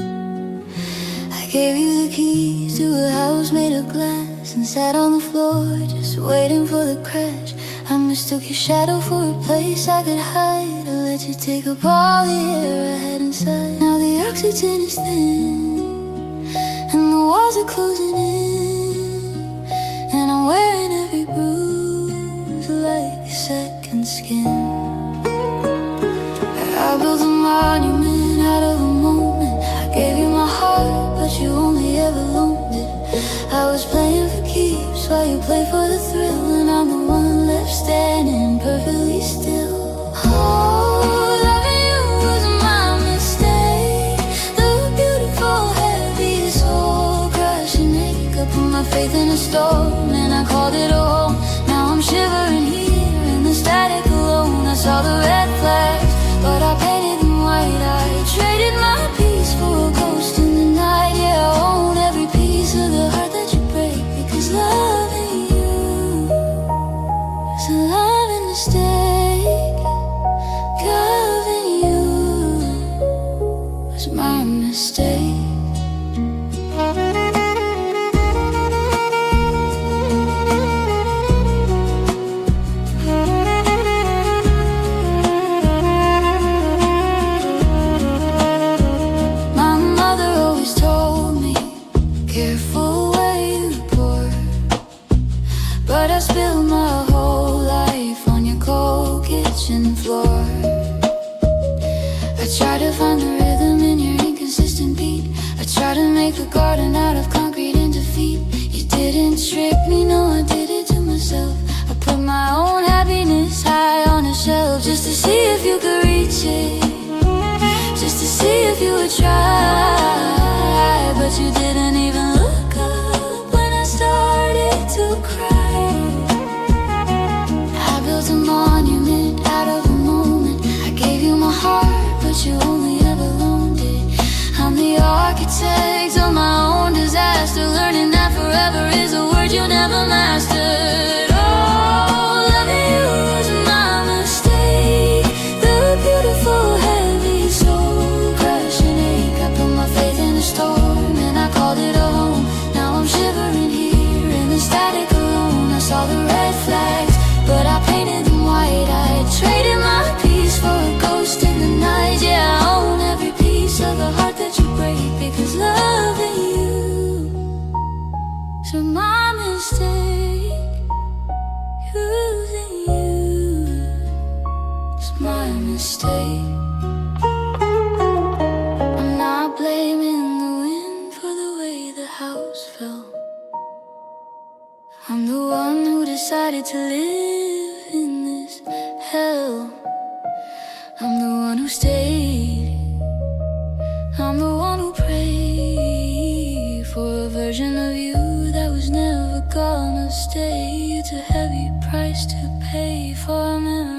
I gave you the keys to a house made of glass and sat on the floor just waiting for the crash. I mistook your shadow for a place I could hide. I let you take up all the air I had inside. Now the oxygen is thin and the walls are closing in, and I'm wearing every bruise like a second skin. I built a monument out of a moment. I gave you my heart, but you only ever loaned it. I was playing for keeps while you played for the thrill, and I'm the one left standing perfectly still. Oh, loving you was my mistake. The beautiful, heavy soul crushing ache. I put my faith in a storm and I called it a home. Now I'm shivering here in the static alone. I saw the red flags, but I painted them white. I traded my peace for a ghost in the night. Yeah, I own every piece of the heart that you break, because loving you is a loving mistake. Loving you was my mistake. My mother always told me, careful where you pour, but I spilled my whole life on your cold kitchen floor. I tried to find the rhythm in your inconsistent beat. I tried to make a garden out of concrete and defeat. You didn't trick me, no, I did it to myself. I put my own happiness high on a shelf, just to see if you could reach it, just to see if you would try. But you didn't even look up when I started to cry. I built a monument out of a moment. I gave you my heart, but you only ever loaned it. I'm the architect of my own disaster, learning that forever is a word you never mastered. Oh, loving you was my mistake. The beautiful, heavy soul crushing ache. I put my faith in a storm and I called it a home. Now I'm shivering here in the static alone. I saw the red flags, but I painted them white. I traded my peace for a ghost in the night. Yeah, I own every piece of the heart that you break, because loving you is my mistake. Using you is my mistake. I'm not blaming the wind for the way the house fell. I'm the one who decided to live in this hell. I'm the one who stayed. I'm the one who prayed for a version of you that was never gonna stay. It's a heavy price to pay for a memory